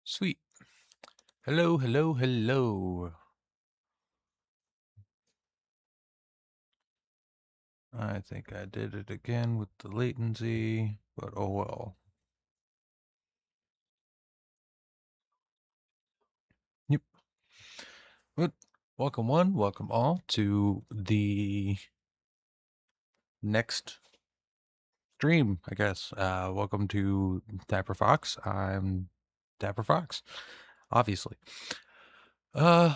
Sweet. Hello, hello, hello. I think I did it again with the latency, but oh well. Yep. But welcome one, welcome all to the next stream, I guess. Welcome to Dapper Fox. I'm Dapper Fox, obviously. Uh,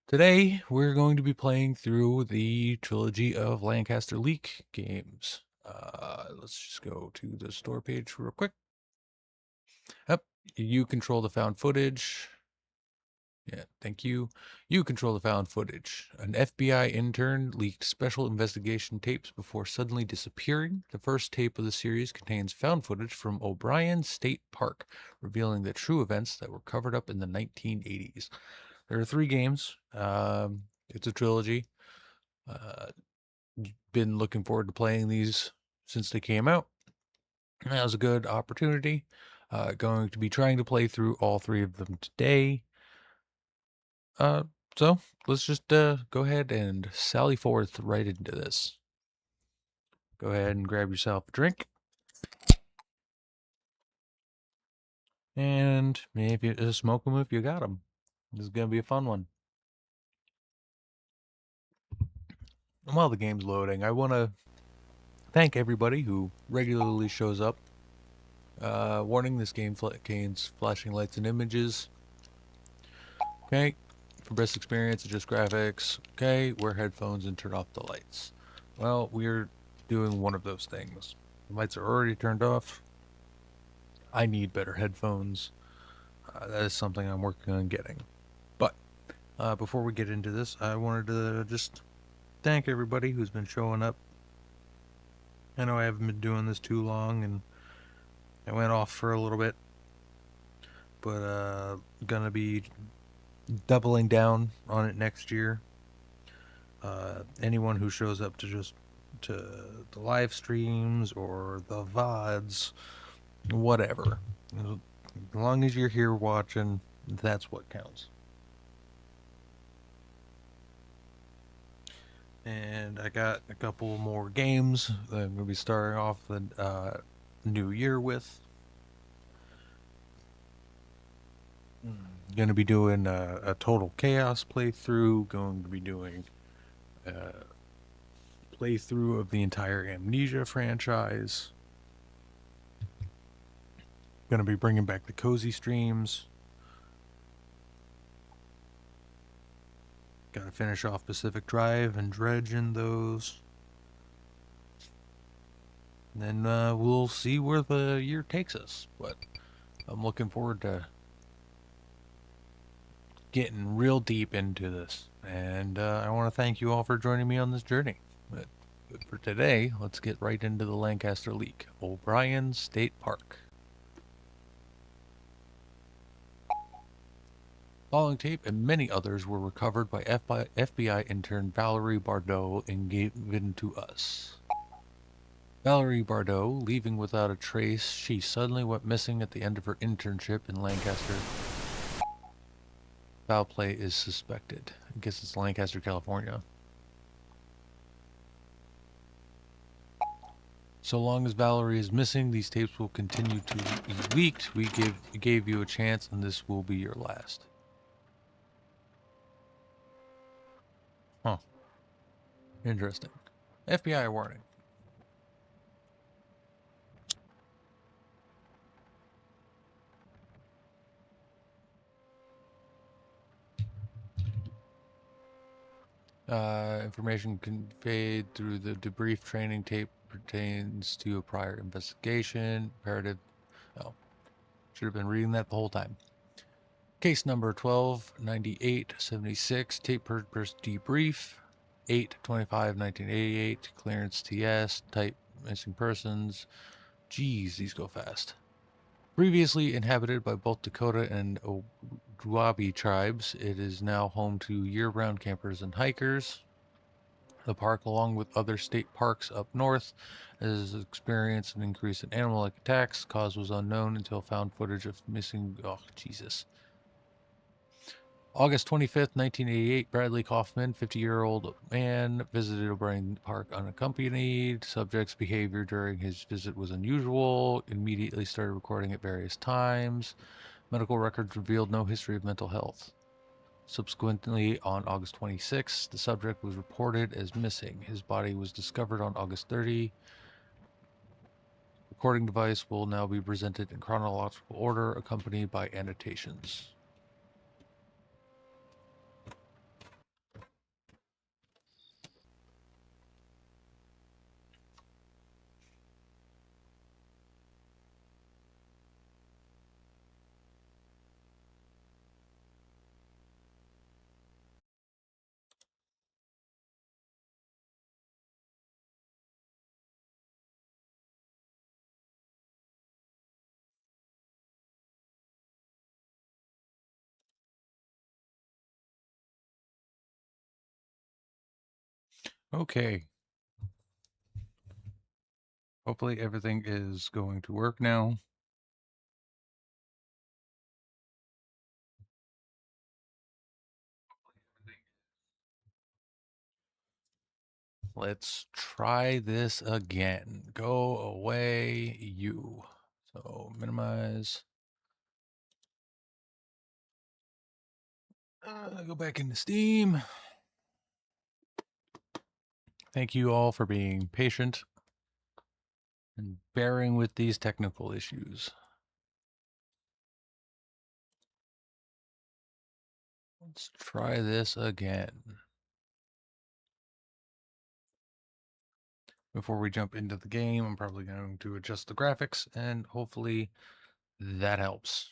Today we're going to be playing through the trilogy of Lancaster Leak games. Let's just go to the store page real quick. Yep, you control the found footage. Yeah, thank you. You control the found footage. An FBI intern leaked special investigation tapes before suddenly disappearing. The first tape of the series contains found footage from O'Brien State Park, revealing the true events that were covered up in the 1980s. There are 3 games. It's a trilogy. Uh, been looking forward to playing these since they came out. That was a good opportunity. Going to be trying to play through all 3 of them today. Uh, so let's just go ahead and sally forth right into this. Go ahead and grab yourself a drink. And maybe just smoke them if you got them. This is going to be a fun one. And while the game's loading, I want to thank everybody who regularly shows up. Warning, this game contains flashing lights and images. Okay, for best experience, adjust graphics. Okay, wear headphones and turn off the lights. Well, we're doing one of those things. The lights are already turned off. I need better headphones. That is something I'm working on getting. But before we get into this, I wanted to just thank everybody who's been showing up. I know I haven't been doing this too long, and I went off for a little bit, but gonna be doubling down on it next year. Anyone who shows up to the live streams or the VODs, whatever. As long as you're here watching, that's what counts. And I got a couple more games that I'm going to be starting off the new year with. Going to be doing a Total Chaos playthrough. Going to be doing a playthrough of the entire Amnesia franchise. Going to be bringing back the cozy streams. Got to finish off Pacific Drive and dredge in those. And then we'll see where the year takes us. But I'm looking forward to getting real deep into this. And I want to thank you all for joining me on this journey. But for today, let's get right into the Lancaster Leak. O'Brien State Park. Following tape and many others were recovered by FBI intern Valerie Bardot and given to us. Valerie Bardot, leaving without a trace, she suddenly went missing at the end of her internship in Lancaster. Foul play is suspected. I guess it's Lancaster, California. So long as Valerie is missing, these tapes will continue to be leaked. We gave you a chance, and this will be your last. Huh. Interesting. FBI warning. Information conveyed through the debrief training tape pertains to a prior investigation. Imperative. Oh, should have been reading that the whole time. Case number 129876. Tape purpose debrief. 8/25/1988. Clearance TS. Type missing persons. Geez, these go fast. Previously inhabited by both Dakota and Odawabi tribes, it is now home to year-round campers and hikers. The park, along with other state parks up north, has experienced an increase in animal-like attacks. Cause was unknown until found footage of missing. Oh, Jesus. August 25th, 1988, Bradley Kaufman, 50-year-old man, visited O'Brien Park unaccompanied. Subject's behavior during his visit was unusual. Immediately started recording at various times. Medical records revealed no history of mental health. Subsequently, on August 26th, the subject was reported as missing. His body was discovered on August 30. Recording device will now be presented in chronological order, accompanied by annotations. Okay. Hopefully everything is going to work now. Let's try this again. Go away, you. So minimize. Go back into Steam. Thank you all for being patient and bearing with these technical issues. Let's try this again. Before we jump into the game, I'm probably going to adjust the graphics, and hopefully that helps.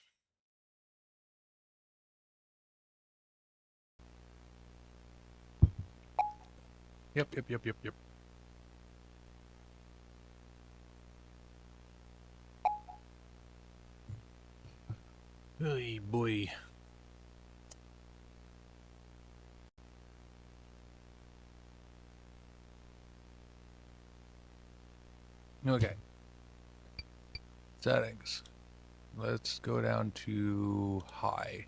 Yep. Hey, boy. Okay. Settings. Let's go down to high.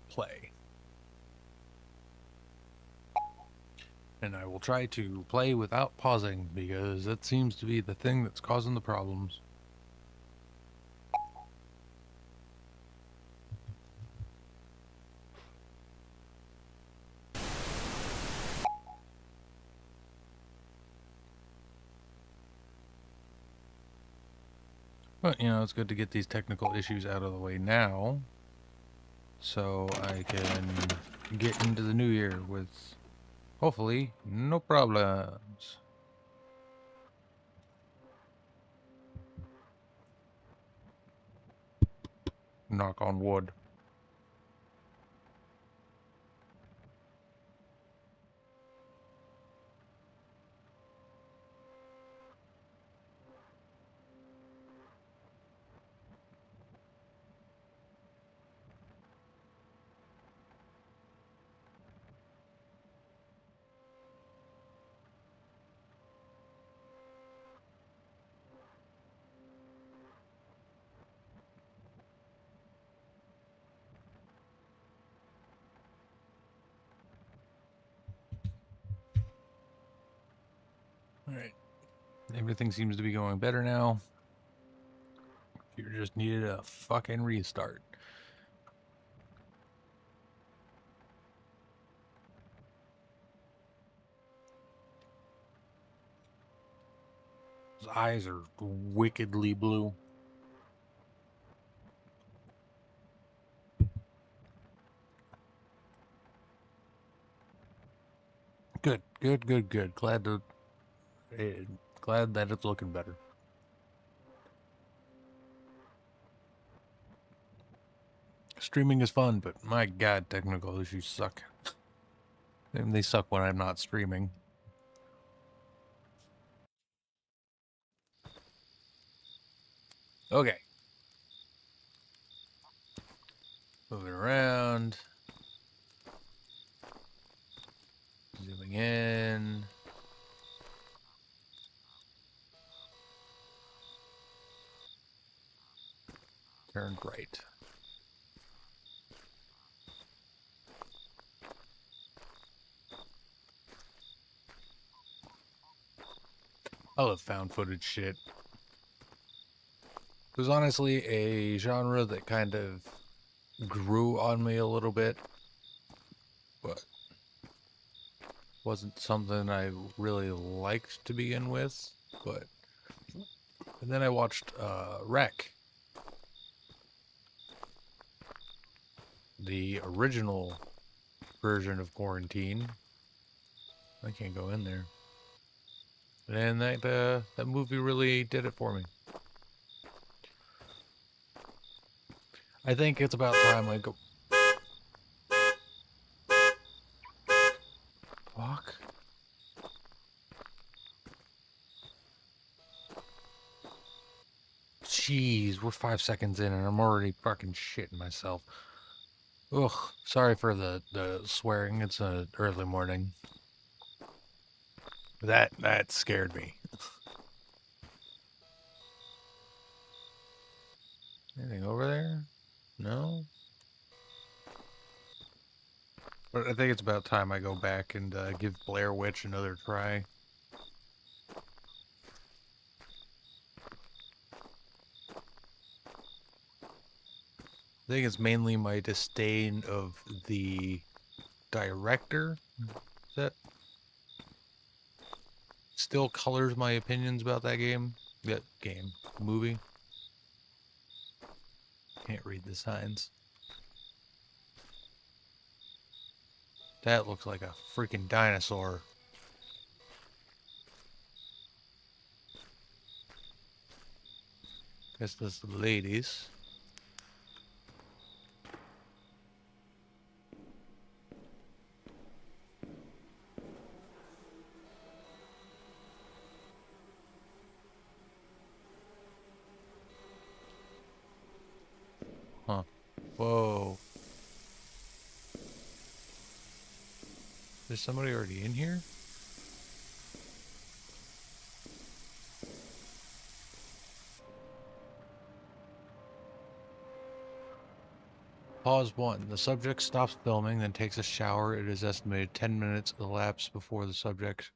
Play. And I will try to play without pausing, because that seems to be the thing that's causing the problems. But, you know, it's good to get these technical issues out of the way now, so I can get into the new year with, hopefully, no problems. Knock on wood. Alright. Everything seems to be going better now. You just needed a fucking restart. His eyes are wickedly blue. Good. Glad that it's looking better. Streaming is fun, but my god, technical issues suck. And they suck when I'm not streaming. Okay. Moving around. Going in. Turned right. I love found footage shit. It was honestly a genre that kind of grew on me a little bit, but wasn't something I really liked to begin with. But and then I watched Wreck, the original version of Quarantine. I can't go in there. And that movie really did it for me. I think it's about time I go. Fuck. Jeez, we're 5 seconds in and I'm already fucking shitting myself. Ugh, sorry for the swearing. It's a early morning. That scared me. Anything over there? No? But I think it's about time I go back and give Blair Witch another try. I think it's mainly my disdain of the director that still colors my opinions about that game. That game. Movie. Can't read the signs. That looks like a freaking dinosaur. Guess that's the ladies. Huh. Whoa. Is somebody already in here? Pause 1. The subject stops filming, then takes a shower. It is estimated 10 minutes elapse before the subject...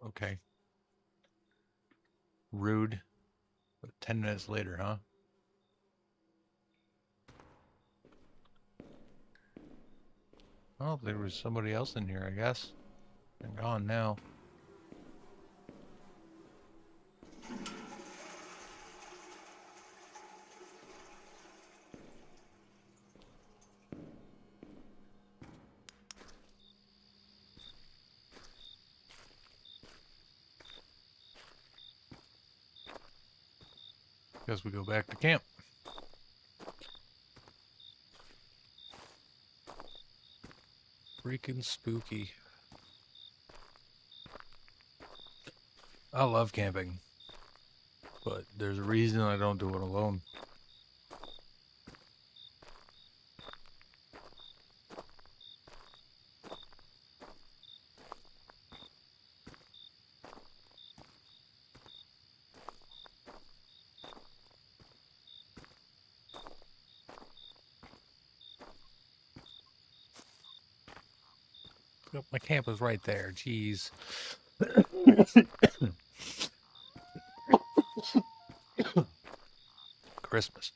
Okay. Rude. But 10 minutes later, huh? Oh, there was somebody else in here, I guess. They're gone now. Guess we go back to camp. Freaking spooky. I love camping. But there's a reason I don't do it alone. Nope, my camp was right there. Jeez. Christmas.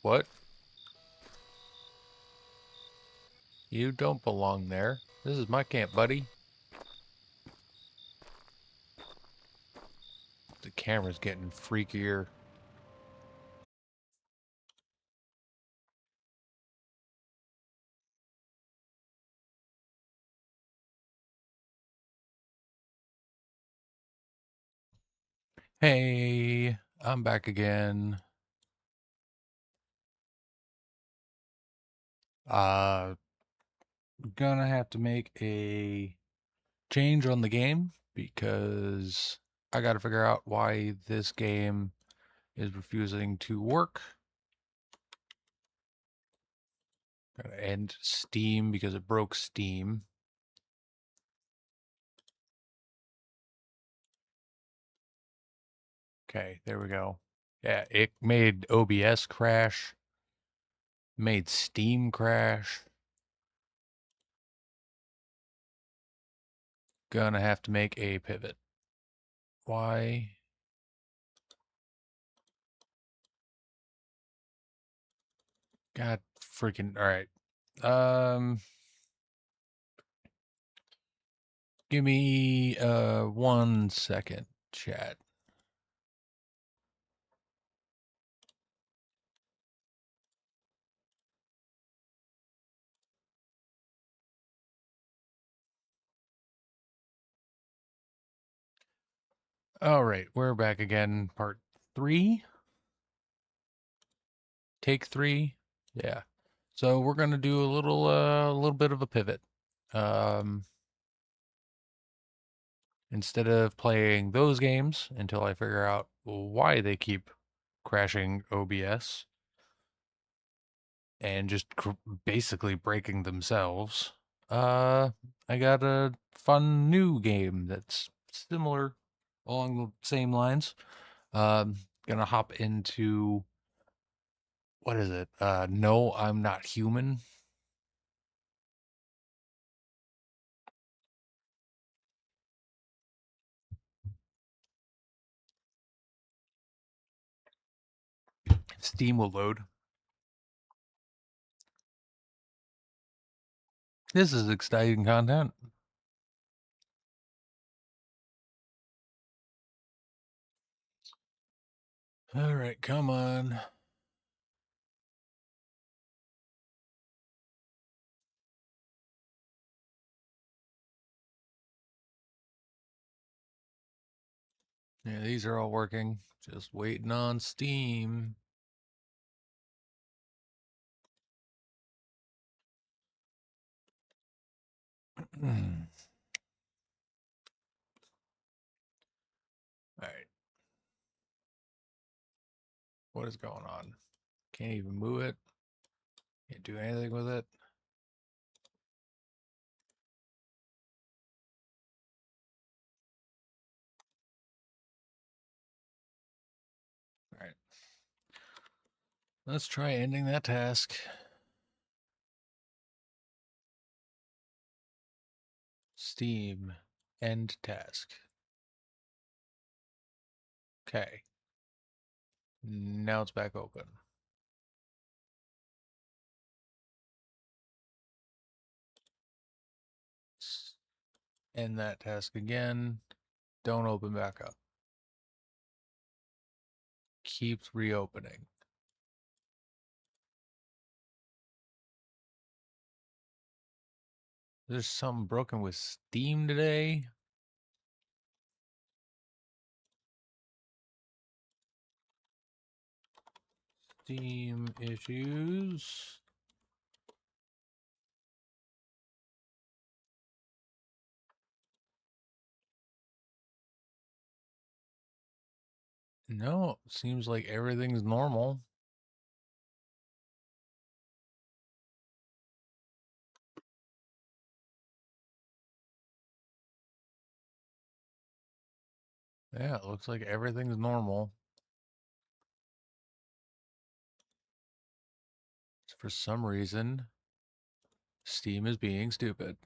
What? You don't belong there. This is my camp, buddy. The camera's getting freakier. Hey, I'm back again. Gonna have to make a change on the game. because I got to figure out why this game is refusing to work. Gotta end Steam because it broke Steam. Okay, there we go. Yeah, it made OBS crash, made Steam crash. Gonna have to make a pivot. Why? God freaking, all right. Give me 1 second, chat. All right, we're back again, part 3. Take 3. Yeah. So we're gonna do a little bit of a pivot. Um, instead of playing those games until I figure out why they keep crashing OBS and just basically breaking themselves, I got a fun new game that's similar along the same lines. Gonna hop into what is it? No, I'm Not Human. Steam will load. This is exciting content. All right, come on. Yeah, these are all working. Just waiting on Steam. All right. What is going on? Can't even move it. Can't do anything with it. All right. Let's try ending that task. Steam. End task. Okay. Now it's back open. End that task again. Don't open back up. Keeps reopening. There's something broken with Steam today. Steam issues. No, seems like everything's normal. Yeah, it looks like everything's normal. For some reason, Steam is being stupid.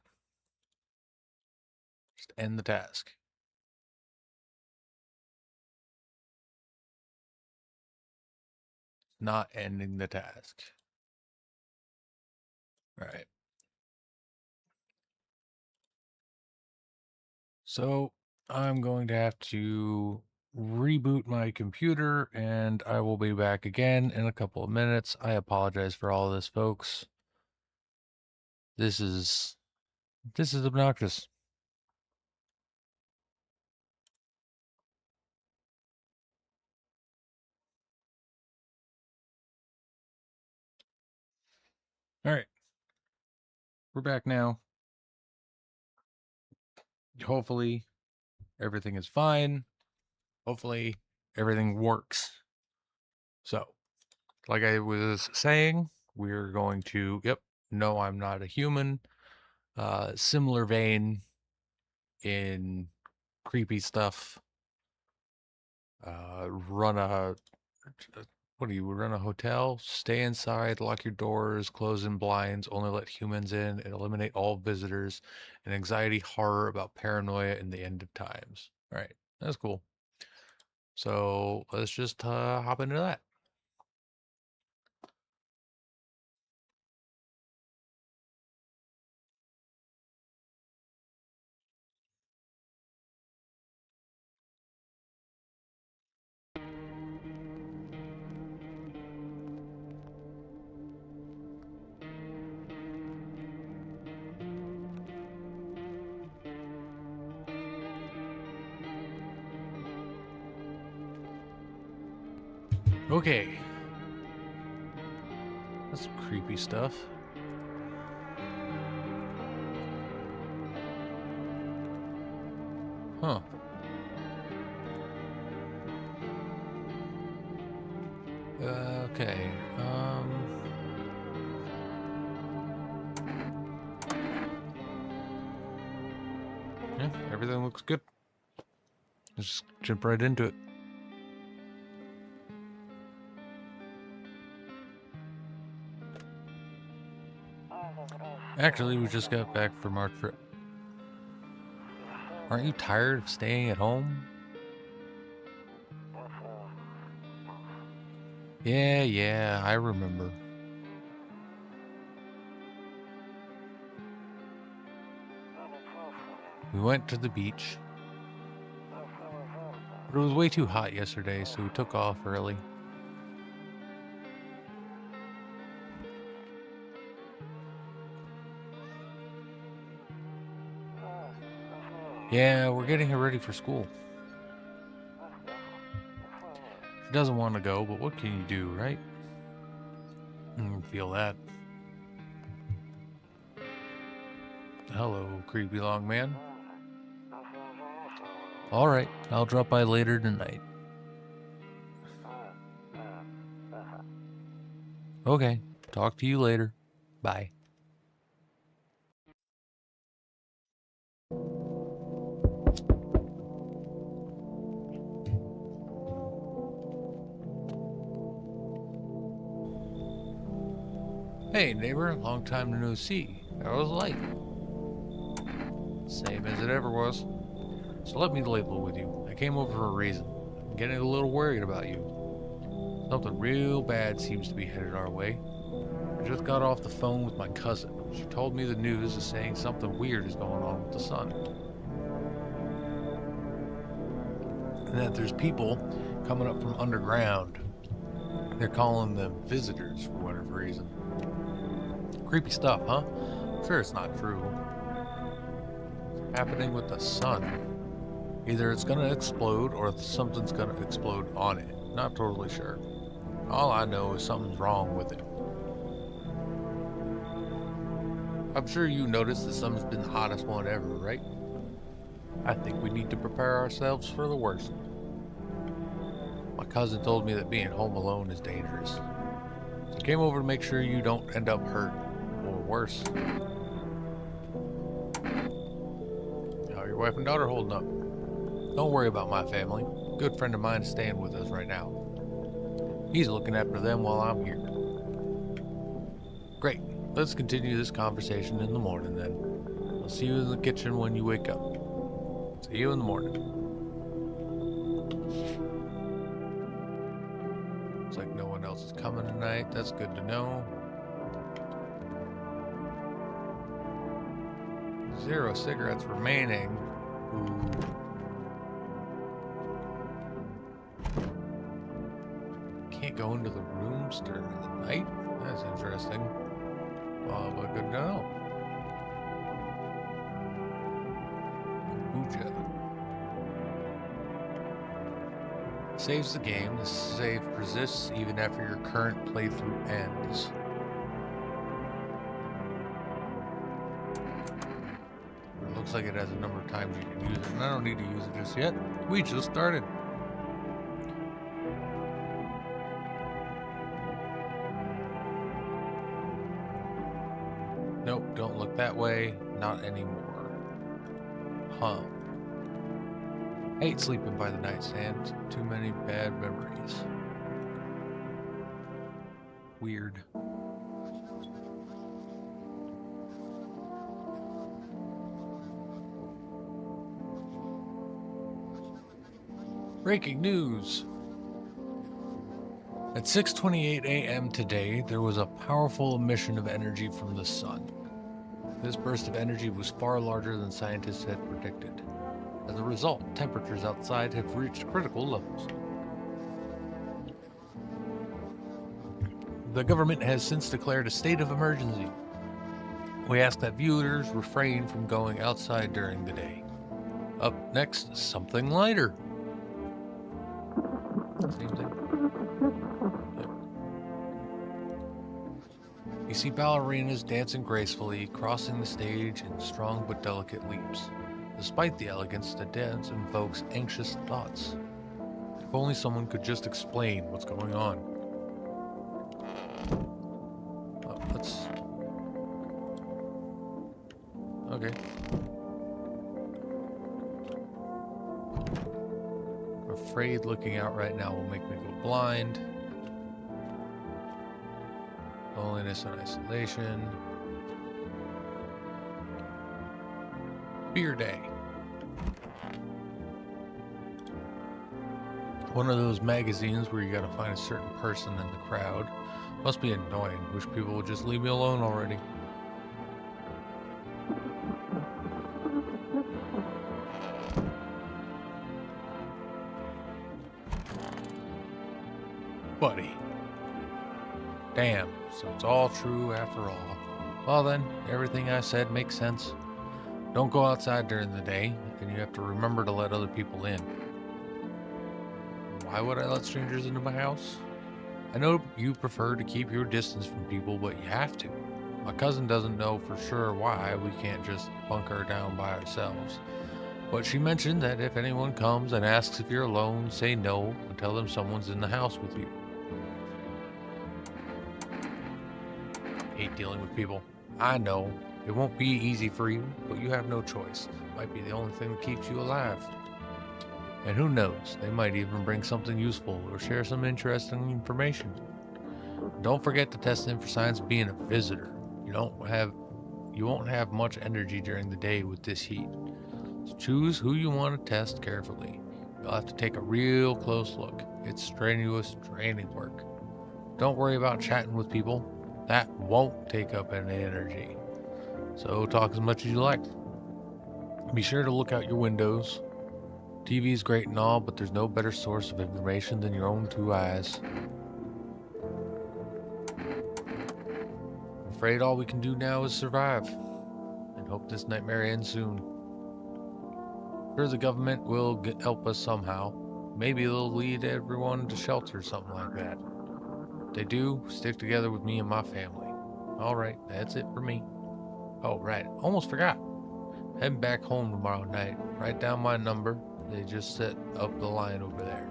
Just end the task. Not ending the task. All right. So I'm going to have to reboot my computer and I will be back again in a couple of minutes. I apologize for all this, folks. This is obnoxious. All right. We're back now. Hopefully Everything is fine. Hopefully, everything works. So, like I was saying, we're going to, no, I'm not a human. Similar vein in creepy stuff. Run a What do you run a hotel? Stay inside, lock your doors, close in blinds, only let humans in, and eliminate all visitors, and anxiety, horror about paranoia in the end of times. All right, that's cool. So let's just hop into that. Okay. That's some creepy stuff. Huh. Okay. Yeah, everything looks good. Let's just jump right into it. Actually, we just got back from our trip. Aren't you tired of staying at home? Yeah, I remember. We went to the beach. But it was way too hot yesterday, so we took off early. Yeah, we're getting her ready for school. She doesn't want to go, but what can you do, right? Feel that. Hello, creepy long man. Alright, I'll drop by later tonight. Okay, talk to you later. Bye. Hey neighbor, long time to no see. How was life? Same as it ever was. So let me label with you. I came over for a reason. I'm getting a little worried about you. Something real bad seems to be headed our way. I just got off the phone with my cousin. She told me the news is saying something weird is going on with the sun. And that there's people coming up from underground. They're calling them visitors for whatever reason. Creepy stuff, huh? I'm sure it's not true. It's happening with the sun. Either it's gonna explode or something's gonna explode on it. Not totally sure. All I know is something's wrong with it. I'm sure you noticed that summer's been the hottest one ever, right? I think we need to prepare ourselves for the worst. My cousin told me that being home alone is dangerous. So I came over to make sure you don't end up hurt, or worse. How are your wife and daughter holding up? Don't worry about my family. A good friend of mine is staying with us right now. He's looking after them while I'm here. Great. Let's continue this conversation in the morning then. I'll see you in the kitchen when you wake up. See you in the morning. Looks like no one else is coming tonight. That's good to know. 0 cigarettes remaining. Ooh. Can't go into the rooms during the night? That's interesting. Well, but good to know. Kombucha. Saves the game. The save persists even after your current playthrough ends. We're looks like it has a number of times you can use it, and I don't need to use it just yet. We just started. Nope, don't look that way. Not anymore. Huh. Hate sleeping by the nightstand. Too many bad memories. Weird. Breaking news! At 6:28 a.m. today, there was a powerful emission of energy from the sun. This burst of energy was far larger than scientists had predicted. As a result, temperatures outside have reached critical levels. The government has since declared a state of emergency. We ask that viewers refrain from going outside during the day. Up next, something lighter. Same thing. Yep. You see ballerinas dancing gracefully, crossing the stage in strong but delicate leaps. Despite the elegance, the dance invokes anxious thoughts. If only someone could just explain what's going on. Oh, let's... Okay. I'm afraid looking out right now will make me go blind. Loneliness and isolation. Bday. One of those magazines where you gotta find a certain person in the crowd. Must be annoying. Wish people would just leave me alone already. Buddy. Damn, so it's all true after all. Well then, everything I said makes sense. Don't go outside during the day, and you have to remember to let other people in. Why would I let strangers into my house? I know you prefer to keep your distance from people, but you have to. My cousin doesn't know for sure why we can't just bunker down by ourselves. But she mentioned that if anyone comes and asks if you're alone, say no and tell them someone's in the house with you. Hate dealing with people. I know. It won't be easy for you, but you have no choice. It might be the only thing that keeps you alive. And who knows, they might even bring something useful or share some interesting information. Don't forget to test in for signs of being a visitor. You won't have much energy during the day with this heat. So choose who you want to test carefully. You'll have to take a real close look. It's strenuous, draining work. Don't worry about chatting with people. That won't take up any energy. So talk as much as you like. Be sure to look out your windows. TV is great and all, but there's no better source of information than your own two eyes. I'm afraid all we can do now is survive and hope this nightmare ends soon. Sure, the government will help us somehow. Maybe they'll lead everyone to shelter or something like that. If they do, stick together with me and my family. Alright, that's it for me. Oh, right, almost forgot. Heading back home tomorrow night. Write down my number. They just set up the line over there.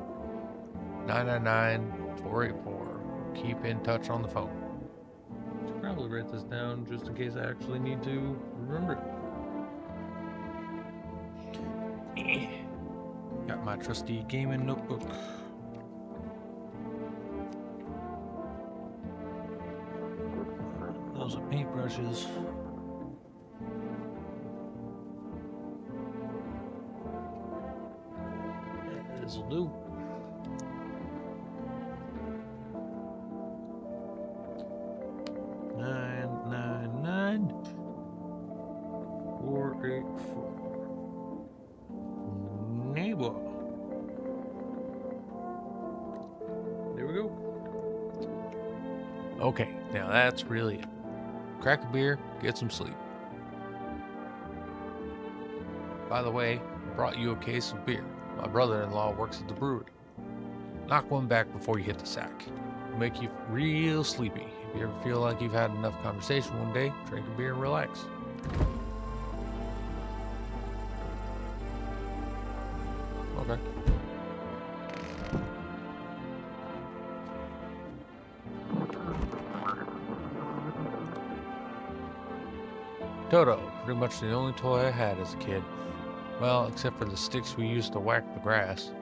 999-484. Keep in touch on the phone. Should probably write this down just in case I actually need to remember it. Got my trusty gaming notebook. Those are paintbrushes. This'll do. $999-484. Neighbor. There we go. Okay, now that's really it. Crack a beer, get some sleep. By the way, I brought you a case of beer. My brother-in-law works at the brewery. Knock one back before you hit the sack. It'll make you real sleepy. If you ever feel like you've had enough conversation one day, drink a beer and relax. Okay. Toto, pretty much the only toy I had as a kid. Well, except for the sticks we used to whack the grass.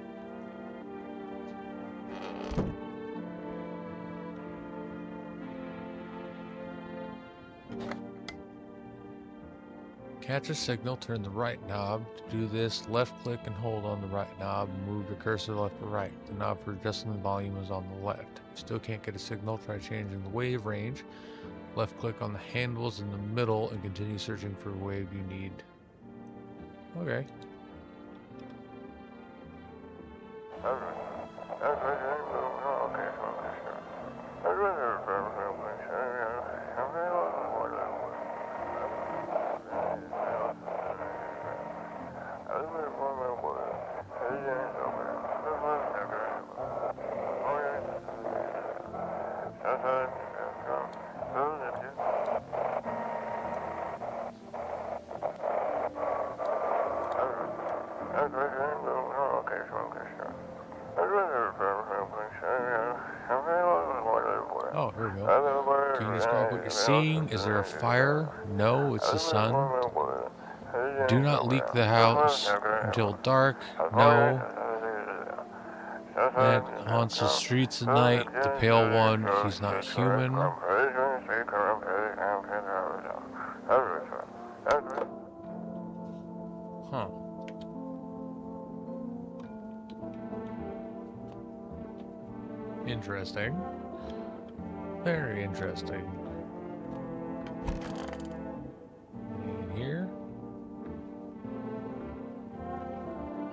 Catch a signal, turn the right knob. To do this, left click and hold on the right knob and move your cursor left or right. The knob for adjusting the volume is on the left. If you still can't get a signal, try changing the wave range. Left click on the handles in the middle and continue searching for a wave you need. Okay. Oh, here we go. Can you describe what you're seeing? Is there a fire? No, it's the sun. Do not leak the house until dark. No. That haunts the streets at night. The pale one, he's not human. Huh. Interesting. Very interesting. In here.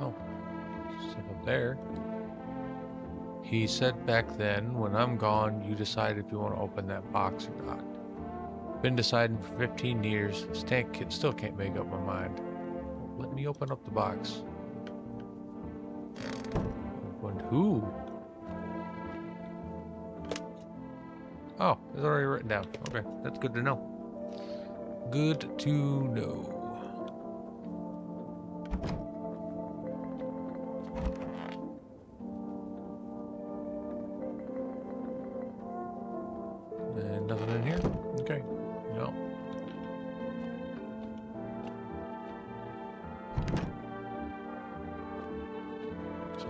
Oh, stuff up there. He said back then, when I'm gone, you decide if you want to open that box or not. Been deciding for 15 years. Still can't make up my mind. Let me open up the box. Open who? Oh, it's already written down. Okay, that's good to know. Good to know. And nothing in here? Okay, no. So,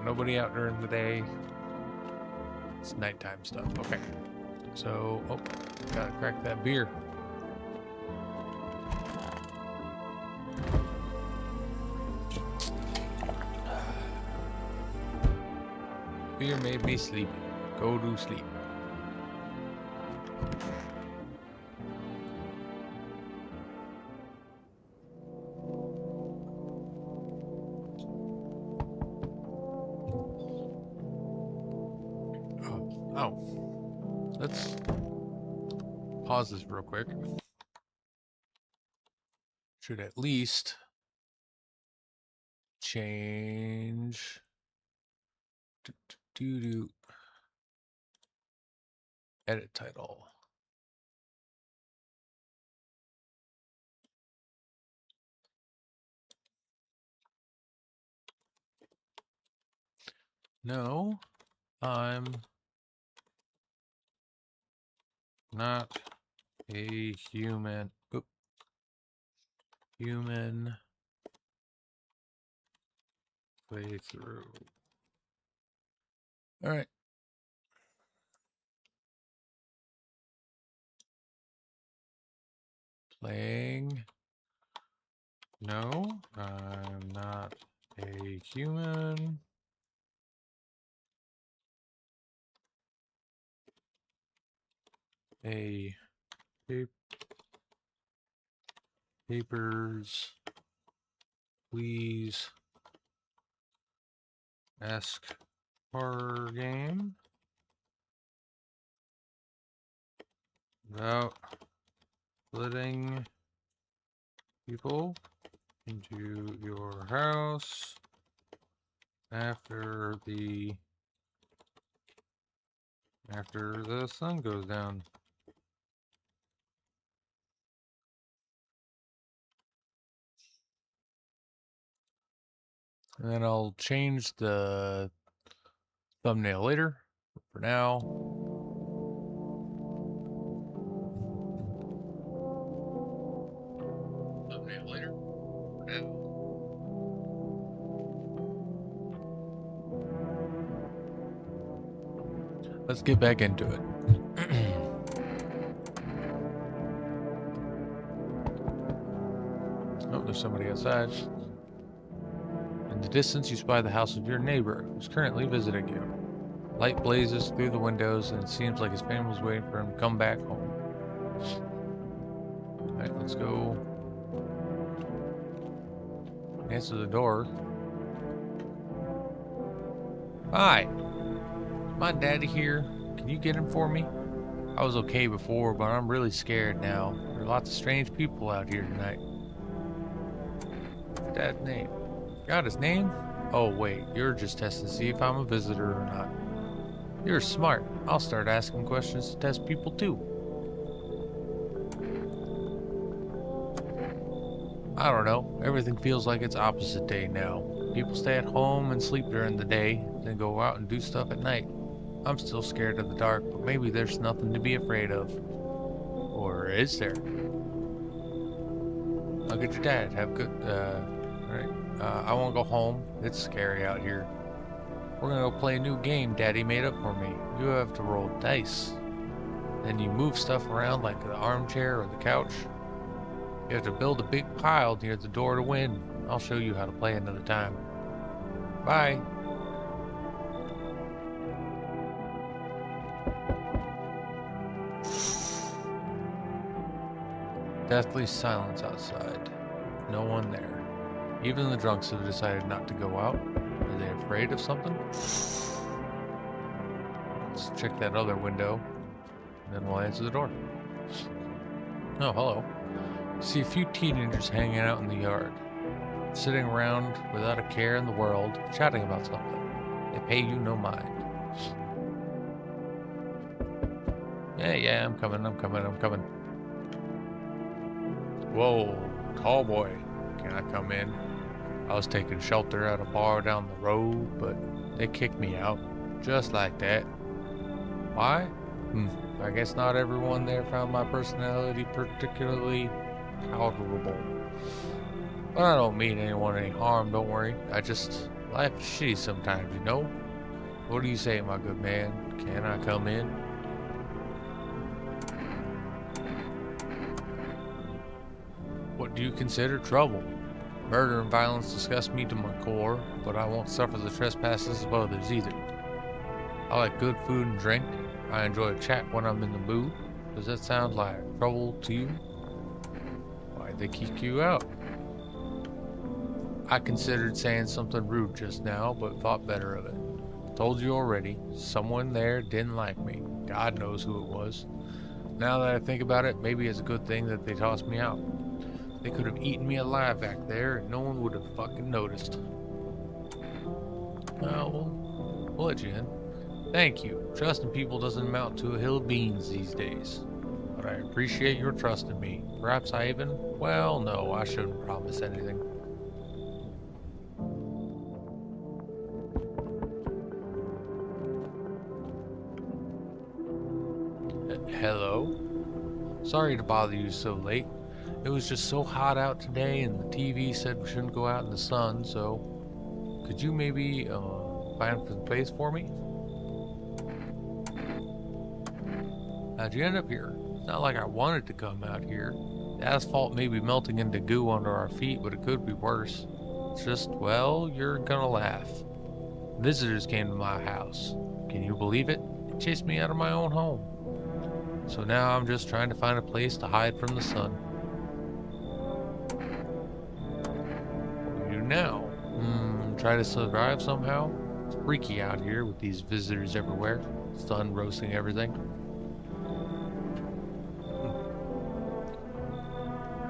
nobody out during the day. It's nighttime stuff. Okay. So, oh, gotta crack that beer. Beer made me sleepy. Go to sleep. Oh. Let's pause this real quick. Should at least change edit title. No, I'm not a human. Oop. Human playthrough. All right. Playing. No, I'm not a human. A papers, please. Ask horror game. About letting people into your house after the sun goes down. And then I'll change the thumbnail later. But for now, thumbnail later. For now. Let's get back into it. Oh, there's somebody outside. In the distance, you spy the house of your neighbor, who's currently visiting you. Light blazes through the windows, and it seems like his family's waiting for him to come back home. Alright, let's go answer the door. Hi, is my daddy here? Can you get him for me? I was okay before, but I'm really scared now. There are lots of strange people out here tonight. Dad's name. Got his name? Oh wait, you're just testing to see if I'm a visitor or not. You're smart. I'll start asking questions to test people too. I don't know. Everything feels like it's opposite day now. People stay at home and sleep during the day, then go out and do stuff at night. I'm still scared of the dark, but maybe there's nothing to be afraid of. Or is there? I'll get your dad. Have a good, alright. I wanna go home. It's scary out here. We're gonna go play a new game Daddy made up for me. You have to roll dice. Then you move stuff around like the armchair or the couch. You have to build a big pile near the door to win. I'll show you how to play another time. Bye. Deathly silence outside. No one there. Even the drunks have decided not to go out. Are they afraid of something? Let's check that other window, and then we'll answer the door. Oh, hello. See a few teenagers hanging out in the yard, sitting around without a care in the world, chatting about something. They pay you no mind. Yeah, I'm coming. Whoa, tall boy, can I come in? I was taking shelter at a bar down the road, but they kicked me out, just like that. Why? I guess not everyone there found my personality particularly tolerable. But I don't mean anyone any harm, don't worry. Life is shitty sometimes, you know? What do you say, my good man? Can I come in? What do you consider trouble? Murder and violence disgust me to my core, but I won't suffer the trespasses of others either. I like good food and drink. I enjoy a chat when I'm in the mood. Does that sound like trouble to you? Why'd they kick you out? I considered saying something rude just now, but thought better of it. Told you already, someone there didn't like me. God knows who it was. Now that I think about it, maybe it's a good thing that they tossed me out. They could have eaten me alive back there, and no one would have fucking noticed. We'll let you in. Thank you. Trust in people doesn't amount to a hill of beans these days. But I appreciate your trust in me. Perhaps I even... Well, no, I shouldn't promise anything. Hello? Sorry to bother you so late. It was just so hot out today, and the TV said we shouldn't go out in the sun, so... Could you maybe, find a place for me? How'd you end up here? It's not like I wanted to come out here. The asphalt may be melting into goo under our feet, but it could be worse. It's just, well, you're gonna laugh. Visitors came to my house. Can you believe it? They chased me out of my own home. So now I'm just trying to find a place to hide from the sun. What do you do now? Try to survive somehow? It's freaky out here with these visitors everywhere. Sun roasting everything.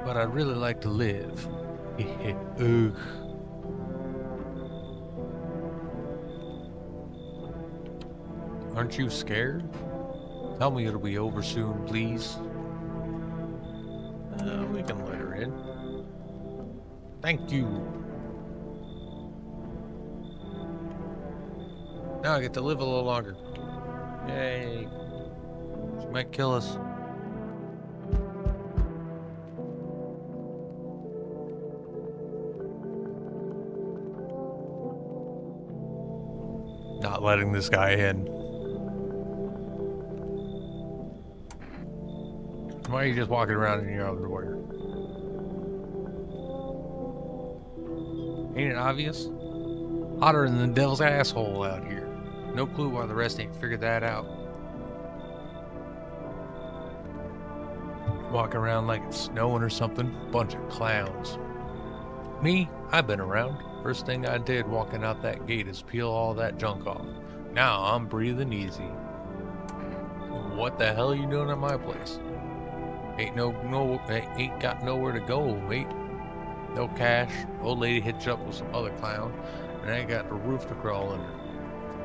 But I'd really like to live. Ugh. Aren't you scared? Tell me it'll be over soon, please. We can let her in. Thank you. Now I get to live a little longer. Yay. She might kill us. Not letting this guy in. Why are you just walking around in your underwear? Ain't it obvious? Hotter than the devil's asshole out here. No clue why the rest ain't figured that out. Walking around like it's snowing or something. Bunch of clowns. Me, I've been around. First thing I did walking out that gate is peel all that junk off. Now I'm breathing easy. What the hell are you doing at my place? Ain't got nowhere to go, mate. No cash. Old lady hitched up with some other clown, and I ain't got the roof to crawl under.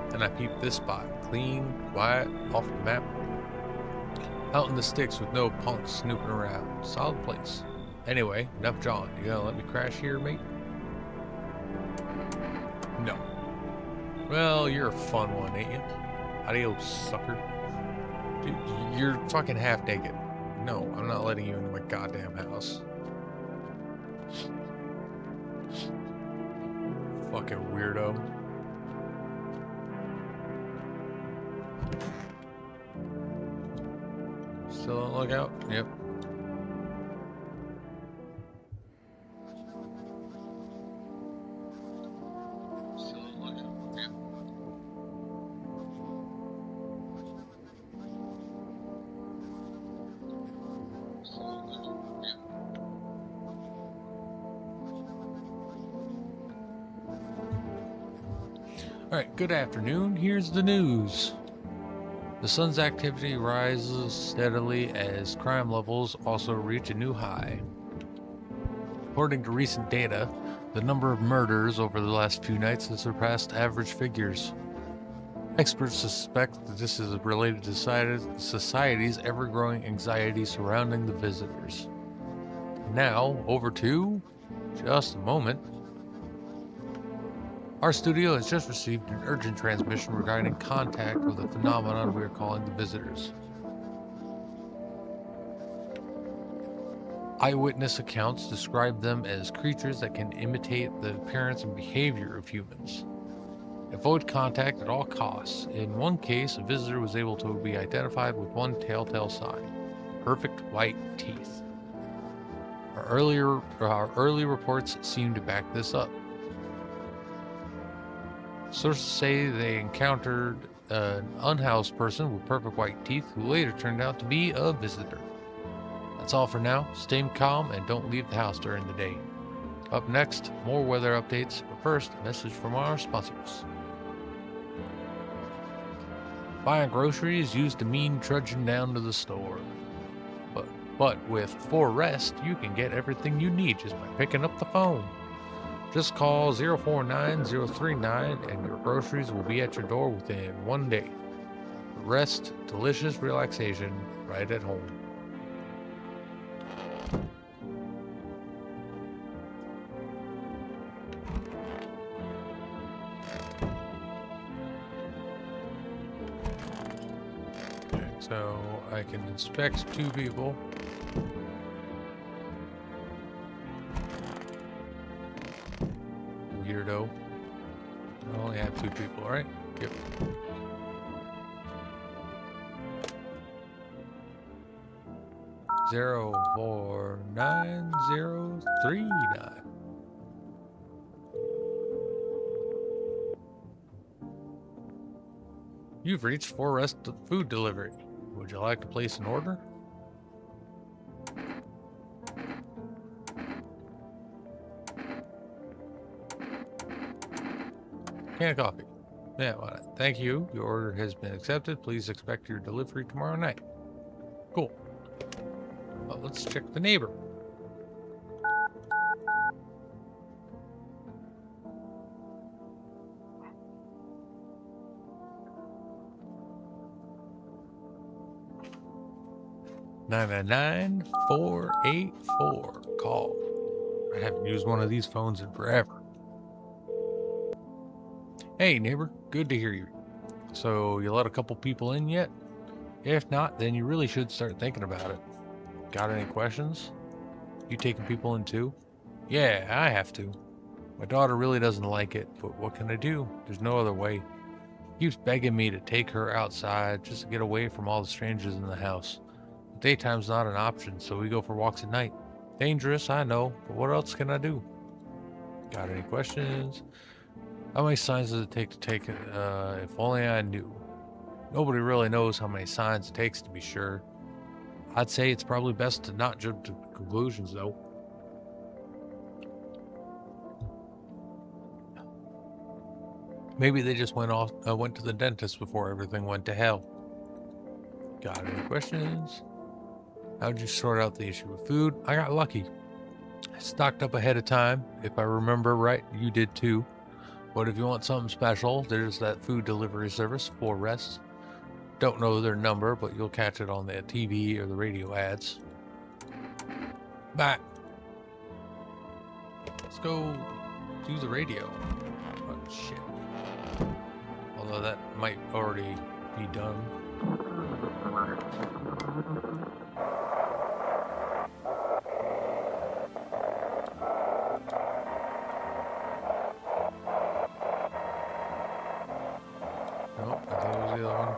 Then I peeped this spot. Clean, quiet, off the map. Out in the sticks with no punks snooping around. Solid place. Anyway, enough jawing. You gonna let me crash here, mate? No. Well, you're a fun one, ain't you? Adios, sucker. Dude, you're fucking half naked. No, I'm not letting you into my goddamn house. Fucking weirdo. Still on lookout? Yep. Still on lookout? Yep. Still on lookout? Yep. Alright, good afternoon. Here's the news. The sun's activity rises steadily as crime levels also reach a new high. According to recent data, the number of murders over the last few nights has surpassed average figures. Experts suspect that this is related to society's ever-growing anxiety surrounding the visitors. Now, over to just a moment. Our studio has just received an urgent transmission regarding contact with a phenomenon we are calling the visitors. Eyewitness accounts describe them as creatures that can imitate the appearance and behavior of humans. Avoid contact at all costs. In one case, a visitor was able to be identified with one telltale sign: perfect white teeth. Our early reports seem to back this up. Sources say they encountered an unhoused person with perfect white teeth who later turned out to be a visitor. That's all for now. Stay calm and don't leave the house during the day. Up next, more weather updates, but first, a message from our sponsors. Buying groceries used to mean trudging down to the store. But with For Rest, you can get everything you need just by picking up the phone. Just call 049-039 and your groceries will be at your door within 1 day. Rest, delicious relaxation, right at home. Okay, so I can inspect 2 people. Weirdo. I only have 2 people, right? Yep. Zero 4 9 0 3 9. You've reached For Rest food delivery. Would you like to place an order? Can of coffee. Yeah, why not? Thank you. Your order has been accepted. Please expect your delivery tomorrow night. Cool. Well, let's check the neighbor. Nine 484. Call. I haven't used one of these phones in forever. Hey, neighbor. Good to hear you. So you let a couple people in yet? If not, then you really should start thinking about it. Got any questions? You taking people in too? Yeah, I have to. My daughter really doesn't like it, but what can I do? There's no other way. Keeps begging me to take her outside just to get away from all the strangers in the house. Daytime's not an option, so we go for walks at night. Dangerous, I know, but what else can I do? Got any questions? How many signs does it take to take it? If only I knew. Nobody really knows how many signs it takes to be sure. I'd say it's probably best to not jump to conclusions, though. Maybe they just went to the dentist before everything went to hell. Got any questions? How'd you sort out the issue with food? I got lucky. I stocked up ahead of time. If I remember right, you did too. But if you want something special, there's that food delivery service, 4Rest. Don't know their number, but you'll catch it on the TV or the radio ads. Bye. Let's go do the radio. Oh, shit. Although that might already be done. Nope, I think it was the other one.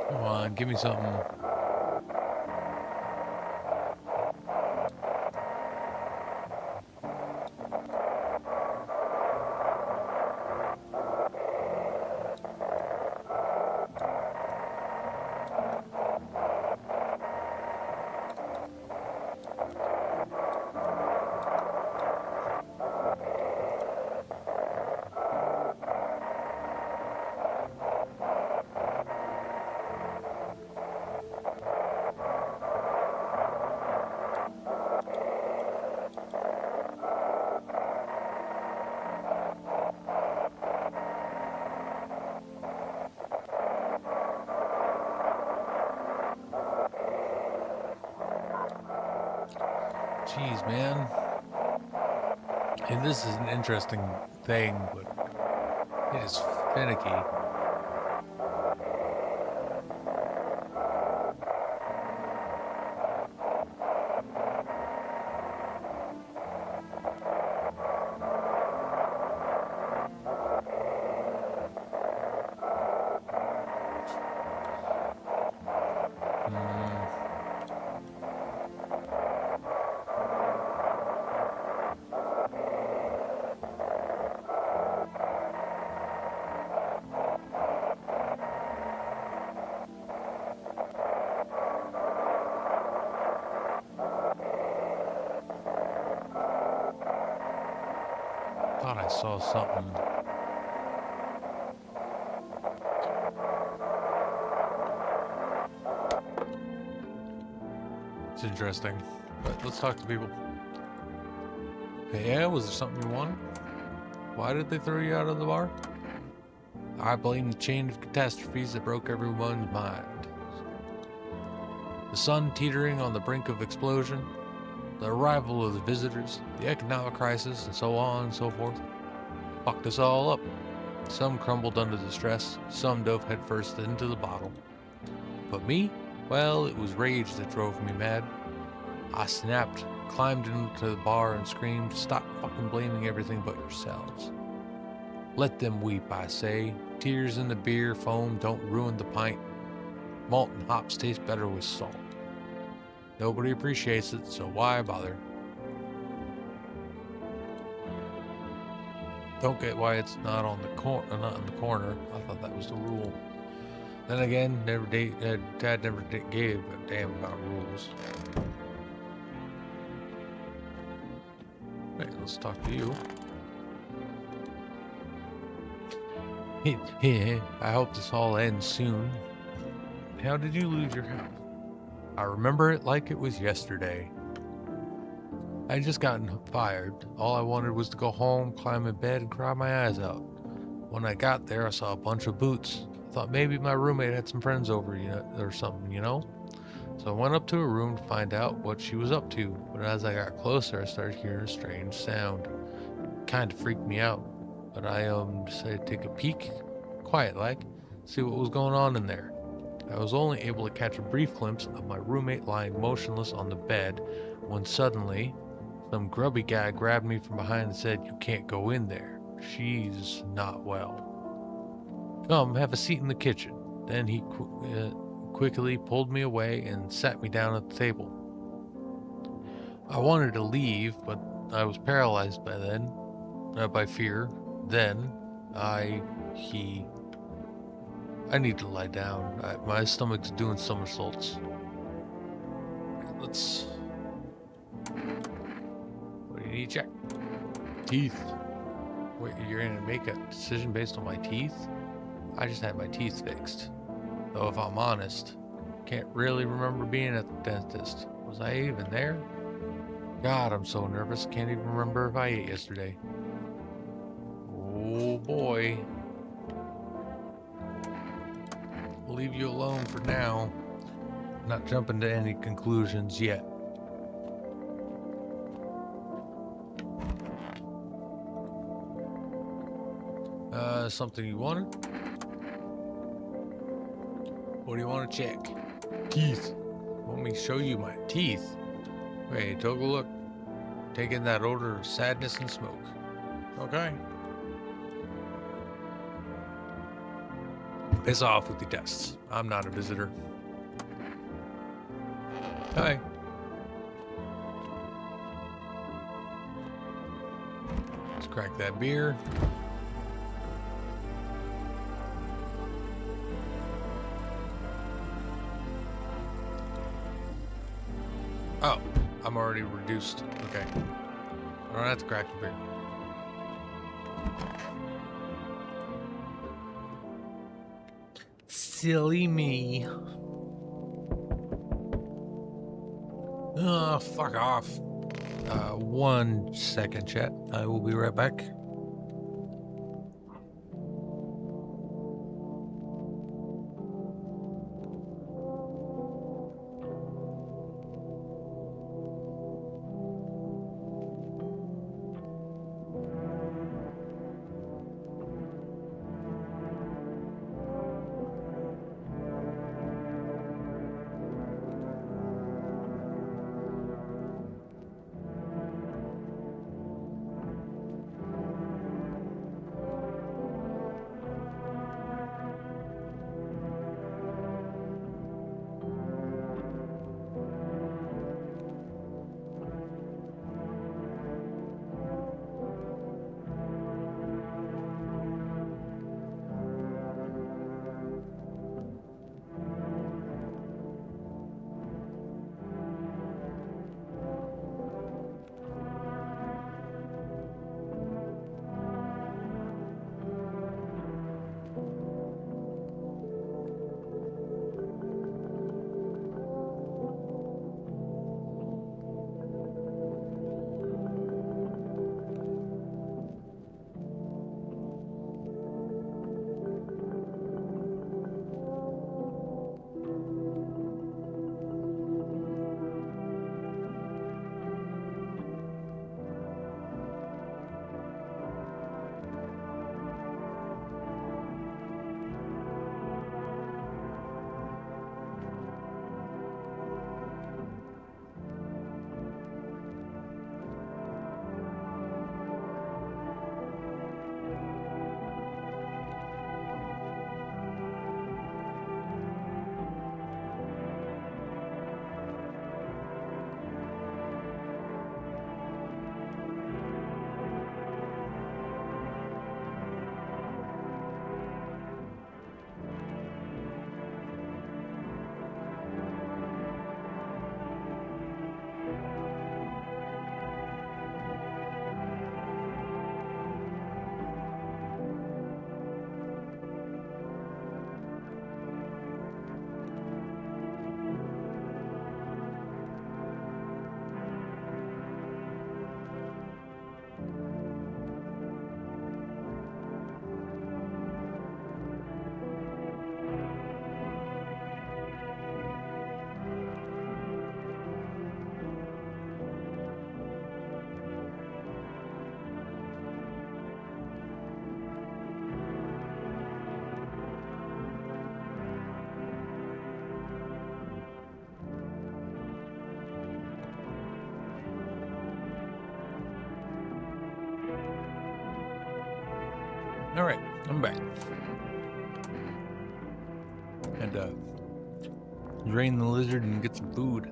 Come on, give me something. Jeez, man. And this is an interesting thing, but it is finicky. Thought I saw something. It's interesting, but let's talk to people. Hey, yeah, was there something you wanted? Why did they throw you out of the bar? I blame the chain of catastrophes that broke everyone's mind. The sun teetering on the brink of explosion, the arrival of the visitors, the economic crisis, and so on and so forth, fucked us all up. Some crumbled under the stress, some dove headfirst into the bottle. But me? Well, it was rage that drove me mad. I snapped, climbed into the bar and screamed, "Stop fucking blaming everything but yourselves. Let them weep, I say. Tears in the beer foam don't ruin the pint. Malt and hops taste better with salt. Nobody appreciates it, so why bother?" Don't get why it's not on the not in the corner. I thought that was the rule. Then again, Dad never gave a damn about rules. Right, let's talk to you. I hope this all ends soon. How did you lose your house? I remember it like it was yesterday. I had just gotten fired. All I wanted was to go home, climb in bed, and cry my eyes out. When I got there, I saw a bunch of boots. I thought maybe my roommate had some friends over, or something, you know? So I went up to her room to find out what she was up to. But as I got closer, I started hearing a strange sound. It kind of freaked me out. But I decided to take a peek, quiet like, see what was going on in there. I was only able to catch a brief glimpse of my roommate lying motionless on the bed when suddenly some grubby guy grabbed me from behind and said, "You can't go in there. She's not well. Come, have a seat in the kitchen." Then he quickly pulled me away and sat me down at the table. I wanted to leave, but I was paralyzed by fear. Then I need to lie down. My stomach's doing somersaults. Let's... What do you need to check? Teeth. Wait, you're gonna make a decision based on my teeth? I just had my teeth fixed. Though if I'm honest, can't really remember being at the dentist. Was I even there? God, I'm so nervous. Can't even remember if I ate yesterday. Oh boy. We'll leave you alone for now. Not jumping to any conclusions yet. Something you wanted? What do you want to check? Teeth. Want me to show you my teeth? Wait, take a look. Take in that odor of sadness and smoke. Okay. Piss off with the tests. I'm not a visitor. Hi. Let's crack that beer. Oh, I'm already reduced. Okay. I don't have to crack the beer. Silly me. Oh, fuck off. 1 second, chat. I will be right back. Alright, I'm back. And, drain the lizard and get some food.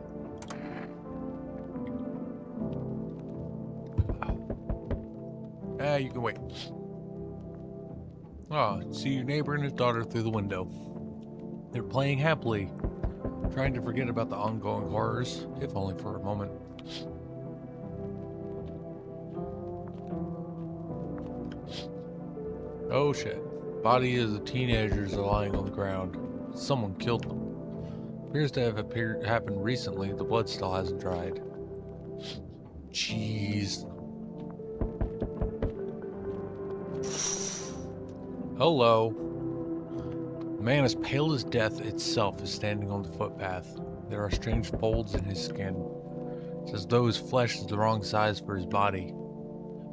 You can wait. Oh, see your neighbor and his daughter through the window. They're playing happily, trying to forget about the ongoing horrors, if only for a moment. Oh shit. Body of the teenagers are lying on the ground. Someone killed them. Appears to have happened recently. The blood still hasn't dried. Jeez. Hello. A man as pale as death itself is standing on the footpath. There are strange folds in his skin. It's as though his flesh is the wrong size for his body.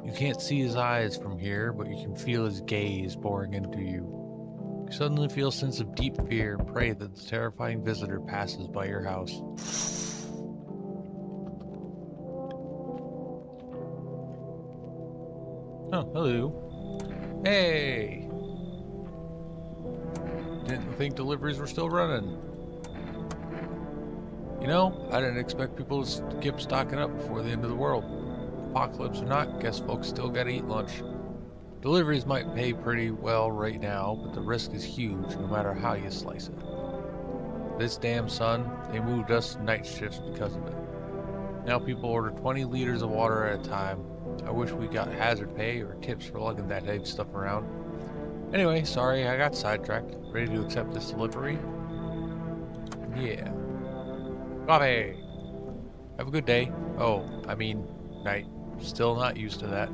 You can't see his eyes from here, but you can feel his gaze boring into you. You suddenly feel a sense of deep fear and pray that the terrifying visitor passes by your house. Oh, hello. Hey! Didn't think deliveries were still running. You know, I didn't expect people to skip stocking up before the end of the world. Apocalypse or not, guess folks still gotta eat lunch. Deliveries might pay pretty well right now, but the risk is huge no matter how you slice it. This damn sun, they moved us to night shifts because of it. Now people order 20 liters of water at a time. I wish we got hazard pay or tips for lugging that heavy stuff around. Anyway, sorry I got sidetracked. Ready to accept this delivery? Yeah. Copy! Have a good day. Oh, I mean, night. Still not used to that.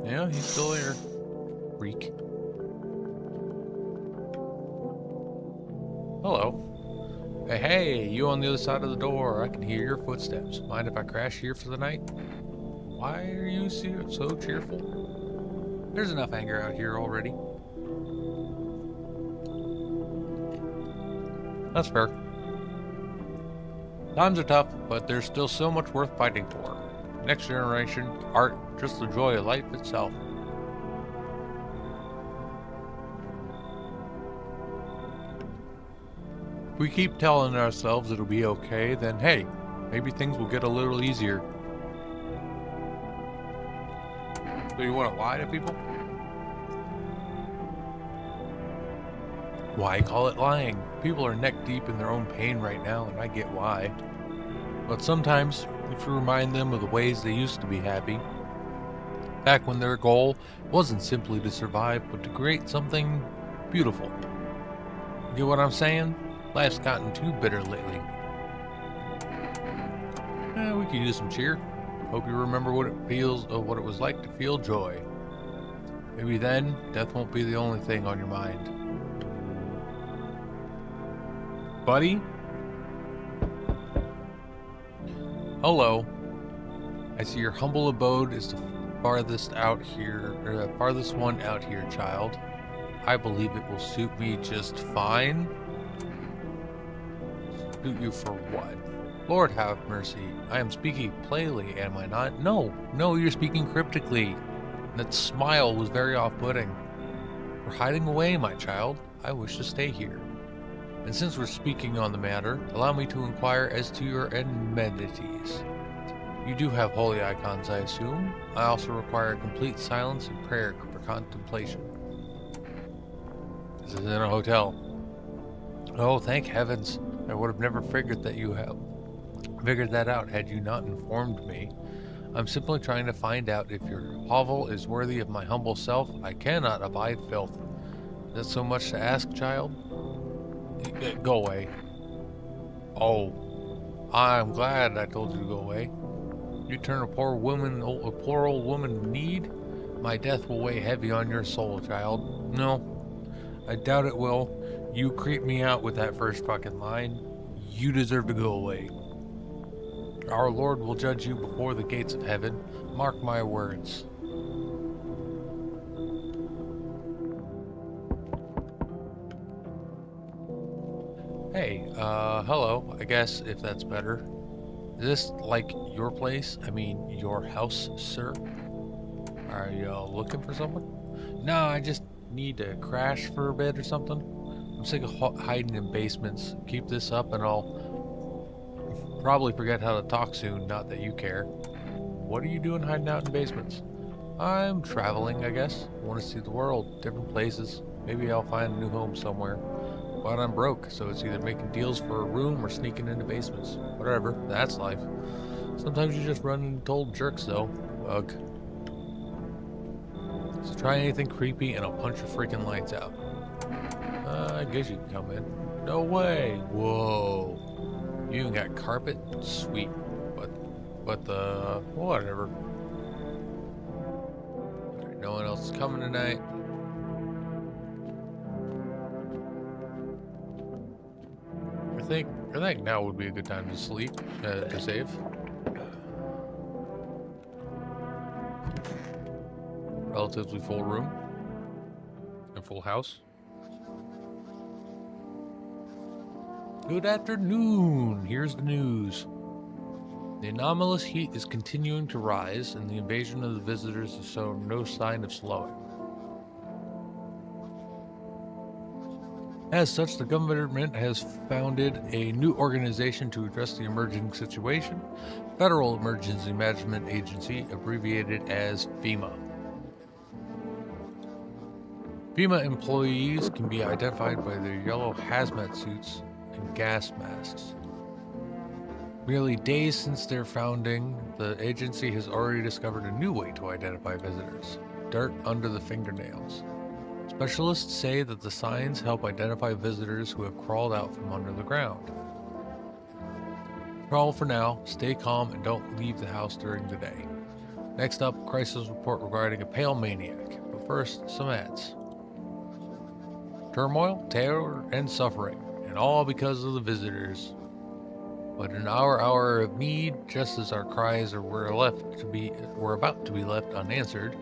Yeah, he's still there. Freak. Hello. Hey, you on the other side of the door. I can hear your footsteps. Mind if I crash here for the night? Why are you so cheerful? There's enough anger out here already. That's fair. Times are tough, but there's still so much worth fighting for. Next generation, art, just the joy of life itself. If we keep telling ourselves it'll be okay, then hey, maybe things will get a little easier. So you want to lie to people? Why call it lying? People are neck deep in their own pain right now, and I get why. But sometimes, if you remind them of the ways they used to be happy, back when their goal wasn't simply to survive, but to create something beautiful. You get what I'm saying? Life's gotten too bitter lately. We could use some cheer. Hope you remember what it was like to feel joy. Maybe then, death won't be the only thing on your mind. Buddy? Hello. I see your humble abode is the farthest one out here, child. I believe it will suit me just fine. Suit you for what? Lord have mercy. I am speaking plainly, am I not? No, you're speaking cryptically. That smile was very off-putting. We're hiding away, my child. I wish to stay here. And since we're speaking on the matter, allow me to inquire as to your amenities. You do have holy icons, I assume. I also require complete silence and prayer for contemplation. This is in a hotel. Oh, thank heavens. I would have never figured that out had you not informed me. I'm simply trying to find out if your hovel is worthy of my humble self. I cannot abide filth. Is that so much to ask, child? Go away. Oh, I'm glad I told you to go away. You turn a poor old woman in need? My death will weigh heavy on your soul, child. No, I doubt it will. You creeped me out with that first fucking line. You deserve to go away. Our Lord will judge you before the gates of heaven. Mark my words. Hey, Hello, I guess, if that's better. Is this, like, your place? I mean, your house, sir? Are you looking for someone? No, I just need to crash for a bit or something. I'm sick of hiding in basements. Keep this up and I'll probably forget how to talk soon, not that you care. What are you doing hiding out in basements? I'm traveling, I guess. I want to see the world, different places. Maybe I'll find a new home somewhere. But I'm broke, so it's either making deals for a room or sneaking into basements. Whatever, that's life. Sometimes you just run into old jerks, though. Ugh. So try anything creepy and I'll punch your freaking lights out. I guess you can come in. No way! Whoa. You even got carpet? Sweet. But whatever. Alright, no one else is coming tonight. I think now would be a good time to sleep, to save. Relatively full room. A full house. Good afternoon! Here's the news. The anomalous heat is continuing to rise, and the invasion of the visitors has shown no sign of slowing. As such, the government has founded a new organization to address the emerging situation, Federal Emergency Management Agency, abbreviated as FEMA. FEMA employees can be identified by their yellow hazmat suits and gas masks. Merely days since their founding, the agency has already discovered a new way to identify visitors: dirt under the fingernails. Specialists say that the signs help identify visitors who have crawled out from under the ground. Crawl for now, stay calm, and don't leave the house during the day. Next up, crisis report regarding a pale maniac. But first, some ads. Turmoil, terror, and suffering, and all because of the visitors. But in our hour of need, just as our cries were about to be left unanswered,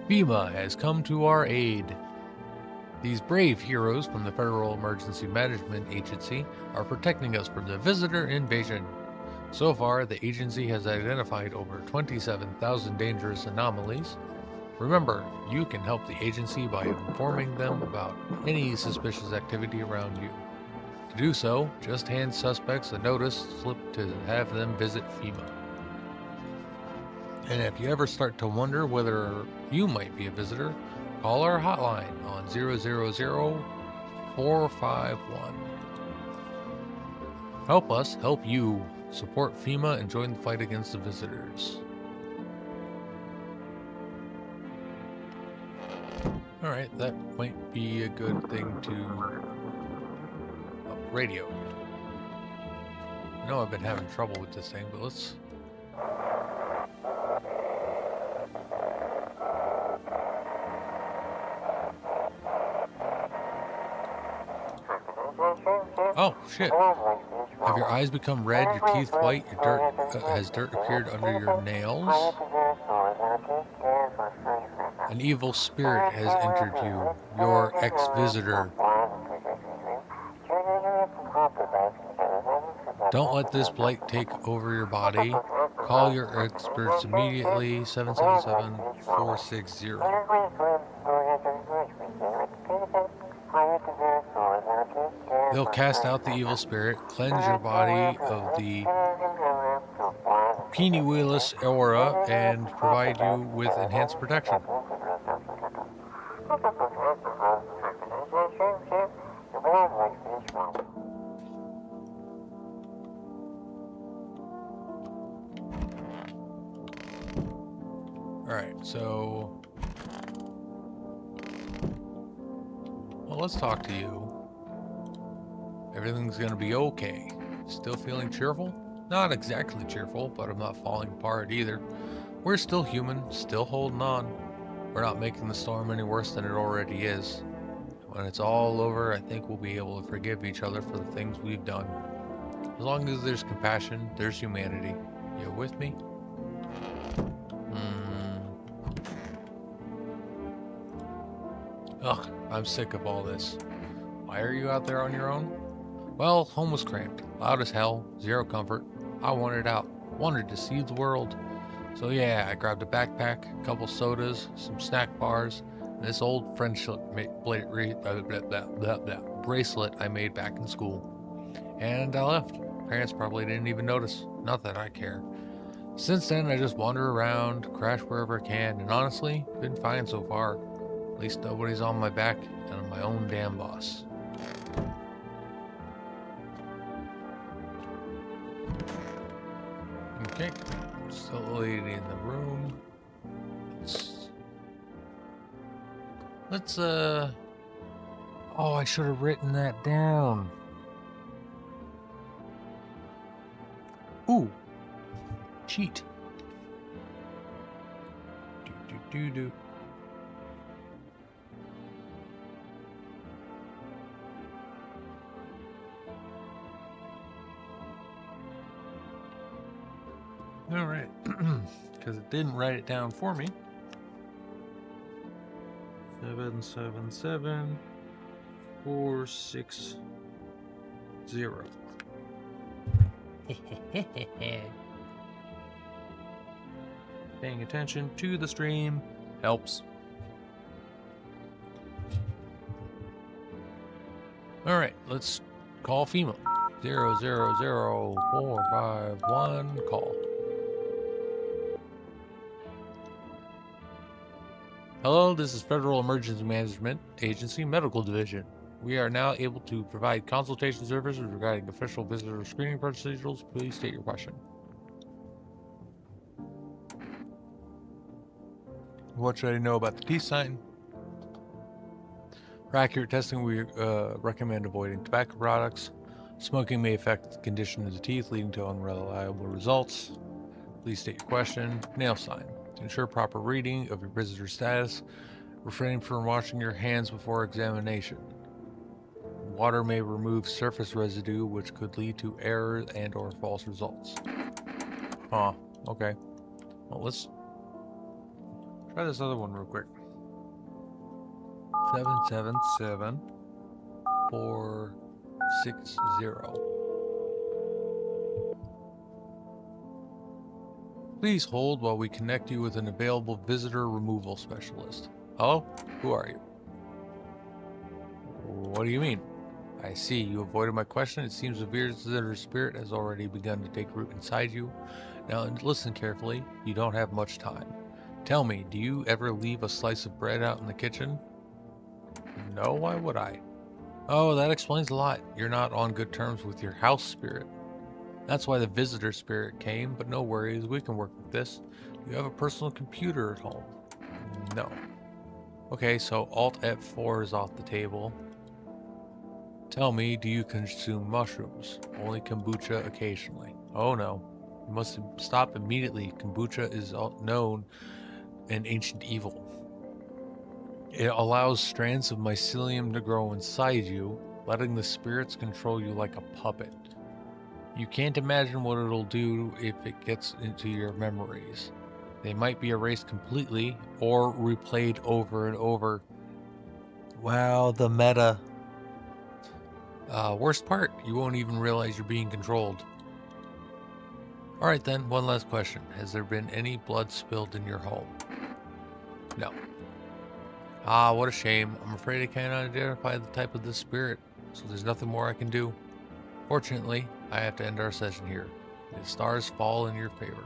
FEMA has come to our aid. These brave heroes from the Federal Emergency Management Agency are protecting us from the visitor invasion. So far, the agency has identified over 27,000 dangerous anomalies. Remember, you can help the agency by informing them about any suspicious activity around you. To do so, just hand suspects a notice slip to have them visit FEMA. And if you ever start to wonder whether you might be a visitor, call our hotline on 000-451. Help us help you. Support FEMA and join the fight against the visitors. Alright, that might be a good thing to... radio. I know I've been having trouble with this thing, but let's... Oh, shit. Have your eyes become red, your teeth white, has dirt appeared under your nails? An evil spirit has entered you, your ex-visitor. Don't let this blight take over your body. Call your experts immediately, 777-460. They'll cast out the evil spirit, cleanse your body of the Peniwheelus aura, and provide you with enhanced protection. Alright, so... well, let's talk to you. Everything's gonna be okay. Still feeling cheerful? Not exactly cheerful, but I'm not falling apart either. We're still human, still holding on. We're not making the storm any worse than it already is. When it's all over, I think we'll be able to forgive each other for the things we've done. As long as there's compassion, there's humanity. You with me? Ugh, I'm sick of all this. Why are you out there on your own? Well, home was cramped, loud as hell, zero comfort. I wanted out, wanted to see the world. So yeah, I grabbed a backpack, a couple sodas, some snack bars, and this old friendship bracelet I made back in school. And I left. Parents probably didn't even notice. Not that I care. Since then, I just wander around, crash wherever I can, and honestly, been fine so far. At least nobody's on my back, and I'm my own damn boss. Okay, still a lady in the room. Let's oh, I should have written that down. Ooh, cheat. Do. All right, because it didn't write it down for me. 777460. Paying attention to the stream helps. All right, let's call FEMA. 000451. Call. Hello, this is Federal Emergency Management Agency Medical Division. We are now able to provide consultation services regarding official visitor screening procedures. Please state your question. What should I know about the peace sign? For accurate testing, we recommend avoiding tobacco products. Smoking may affect the condition of the teeth, leading to unreliable results. Please state your question. Nail sign. To ensure proper reading of your visitor status, refrain from washing your hands before examination. Water may remove surface residue, which could lead to errors and or false results. Huh, okay. Well, let's try this other one real quick. 777460. Please hold while we connect you with an available visitor removal specialist. Hello? Who are you? What do you mean? I see, you avoided my question. It seems the visitor spirit has already begun to take root inside you. Now listen carefully, you don't have much time. Tell me, do you ever leave a slice of bread out in the kitchen? No, why would I? Oh, that explains a lot. You're not on good terms with your house spirit. That's why the visitor spirit came, but no worries, we can work with this. Do you have a personal computer at home? No. Okay, so Alt F4 is off the table. Tell me, do you consume mushrooms? Only kombucha occasionally. Oh no. You must stop immediately. Kombucha is known an ancient evil. It allows strands of mycelium to grow inside you, letting the spirits control you like a puppet. You can't imagine what it'll do if it gets into your memories. They might be erased completely or replayed over and over. Wow, the meta. Worst part, you won't even realize you're being controlled. Alright then, one last question. Has there been any blood spilled in your home? No. Ah, what a shame. I'm afraid I can't identify the type of this spirit, so there's nothing more I can do. Fortunately, I have to end our session here. The stars fall in your favor.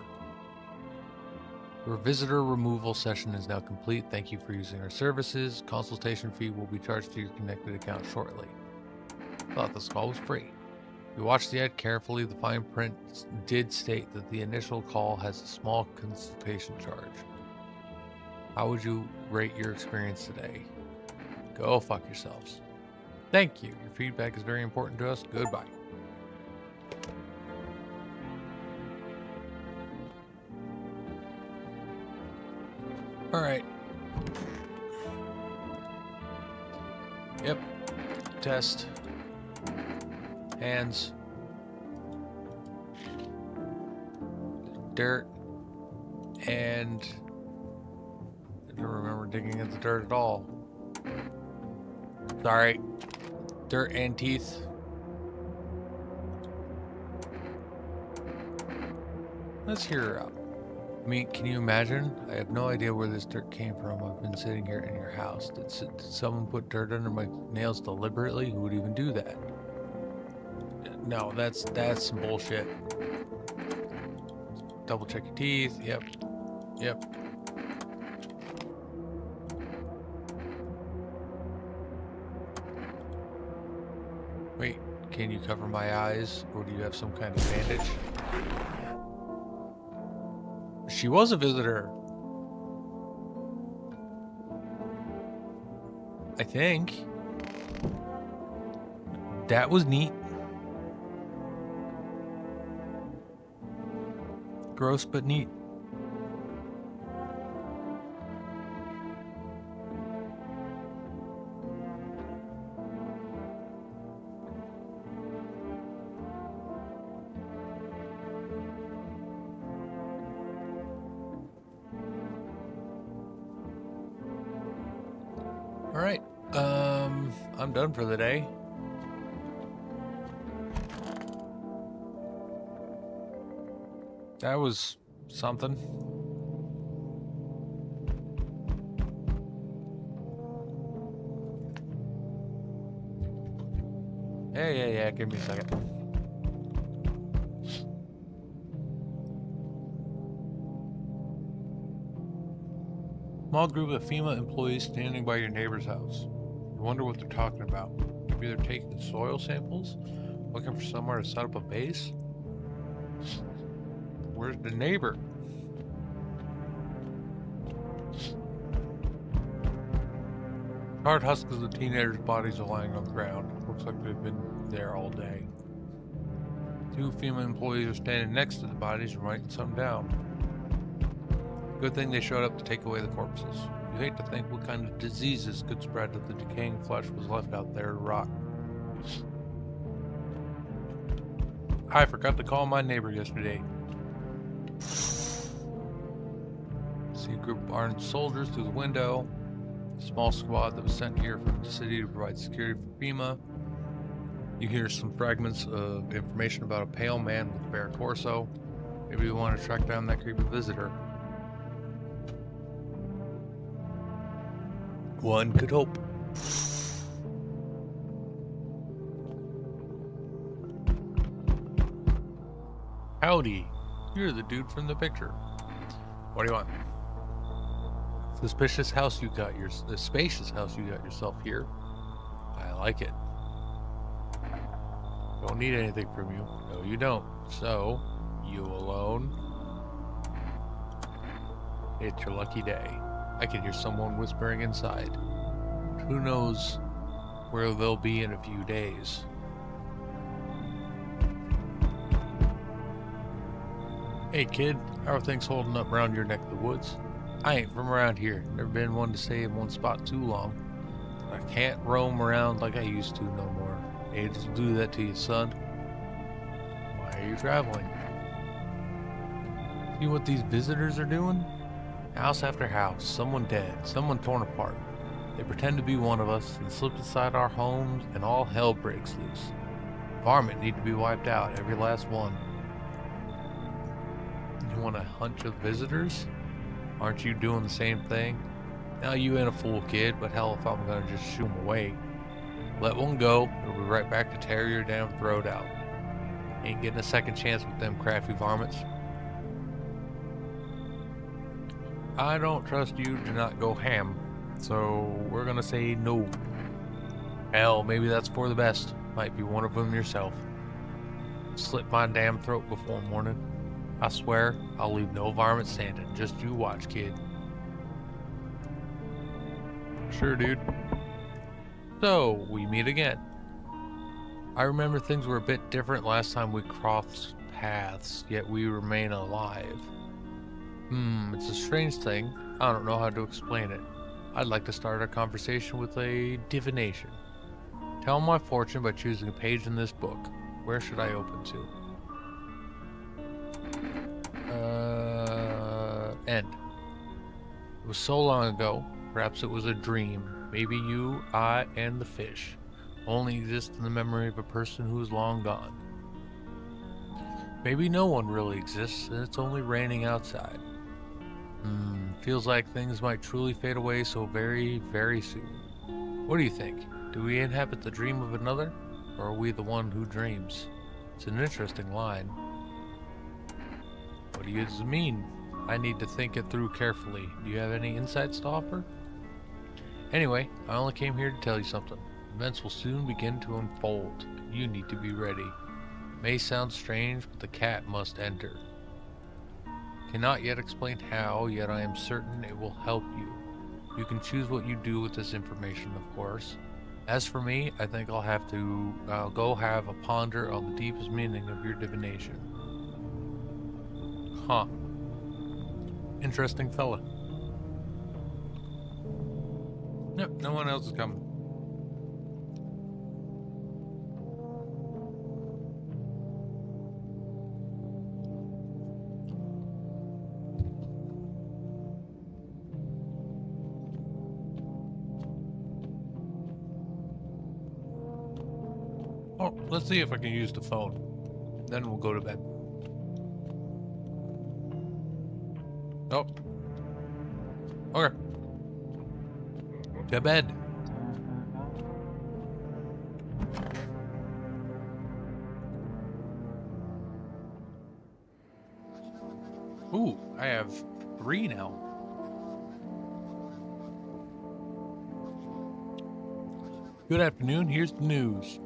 Your visitor removal session is now complete. Thank you for using our services. Consultation fee will be charged to your connected account shortly. Thought this call was free. If you watch the ad carefully, the fine print did state that the initial call has a small consultation charge. How would you rate your experience today? Go fuck yourselves. Thank you. Your feedback is very important to us. Goodbye. Alright. Yep. Test. Hands. Dirt. And I don't remember digging at the dirt at all. Sorry. Dirt and teeth. Let's hear her out. I mean, can you imagine? I have no idea where this dirt came from. I've been sitting here in your house. Did someone put dirt under my nails deliberately? Who would even do that? No, that's some bullshit. Double check your teeth. Yep. Yep. Wait, can you cover my eyes, or do you have some kind of bandage? She was a visitor. I think. That was neat. Gross but neat. Alright, I'm done for the day. That was something. Yeah, give me a second. Small group of FEMA employees standing by your neighbor's house. You wonder what they're talking about. Maybe they're taking soil samples, looking for somewhere to set up a base. Where's the neighbor? Hard husks of the teenagers' bodies are lying on the ground. Looks like they've been there all day. Two FEMA employees are standing next to the bodies and writing some down. Good thing they showed up to take away the corpses. You hate to think what kind of diseases could spread if the decaying flesh was left out there to rot. I forgot to call my neighbor yesterday. See a group of armed soldiers through the window. A small squad that was sent here from the city to provide security for FEMA. You hear some fragments of information about a pale man with a bare torso. Maybe we want to track down that creepy visitor. One could hope. Howdy, you're the dude from the picture. What do you want? The spacious house you got yourself here. I like it. Don't need anything from you. No, you don't. So, you alone? It's your lucky day. I can hear someone whispering inside. Who knows where they'll be in a few days. Hey kid, how are things holding up around your neck of the woods? I ain't from around here. Never been one to stay in one spot too long. I can't roam around like I used to no more. Age will do that to you, son. Why are you traveling? See what these visitors are doing? House after house, someone dead, someone torn apart. They pretend to be one of us and slip inside our homes and all hell breaks loose. Varmint need to be wiped out, every last one. You want a hunch of visitors? Aren't you doing the same thing? Now you ain't a fool, kid, but hell if I'm gonna just shoo 'em away. Let one go, we'll be right back to tear your damn throat out. Ain't getting a second chance with them crafty varmints. I don't trust you to not go ham, so we're gonna say no. Hell, maybe that's for the best. Might be one of them yourself. Slit my damn throat before morning. I swear, I'll leave no varmint standing. Just you watch, kid. Sure, dude. So, we meet again. I remember things were a bit different last time we crossed paths, yet we remain alive. It's a strange thing. I don't know how to explain it. I'd like to start our conversation with a divination. Tell my fortune by choosing a page in this book. Where should I open to? End. It was so long ago, perhaps it was a dream. Maybe you, I, and the fish only exist in the memory of a person who is long gone. Maybe no one really exists and it's only raining outside. Feels like things might truly fade away so very, very soon. What do you think? Do we inhabit the dream of another? Or are we the one who dreams? It's an interesting line. What does it mean? I need to think it through carefully. Do you have any insights to offer? Anyway, I only came here to tell you something. Events will soon begin to unfold. You need to be ready. May sound strange, but the cat must enter. Cannot yet explain how, yet I am certain it will help you. You can choose what you do with this information, of course. As for me, I think I'll go have a ponder on the deepest meaning of your divination. Huh. Interesting fella. Nope, no one else is coming. Oh, let's see if I can use the phone. Then we'll go to bed. Oh. Okay. To bed. Ooh, I have 3 now. Good afternoon, here's the news.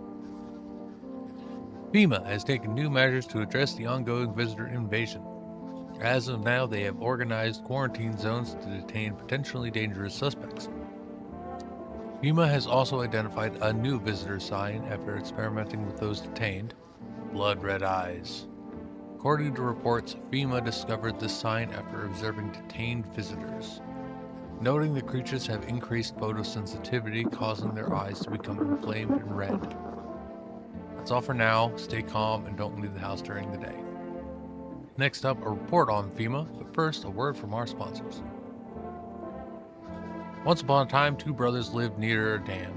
FEMA has taken new measures to address the ongoing visitor invasion. As of now, they have organized quarantine zones to detain potentially dangerous suspects. FEMA has also identified a new visitor sign after experimenting with those detained: blood red eyes. According to reports, FEMA discovered this sign after observing detained visitors, noting the creatures have increased photosensitivity, causing their eyes to become inflamed and red. That's all for now. Stay calm and don't leave the house during the day. Next up, a report on FEMA, but first, a word from our sponsors. Once upon a time, 2 brothers lived near a dam.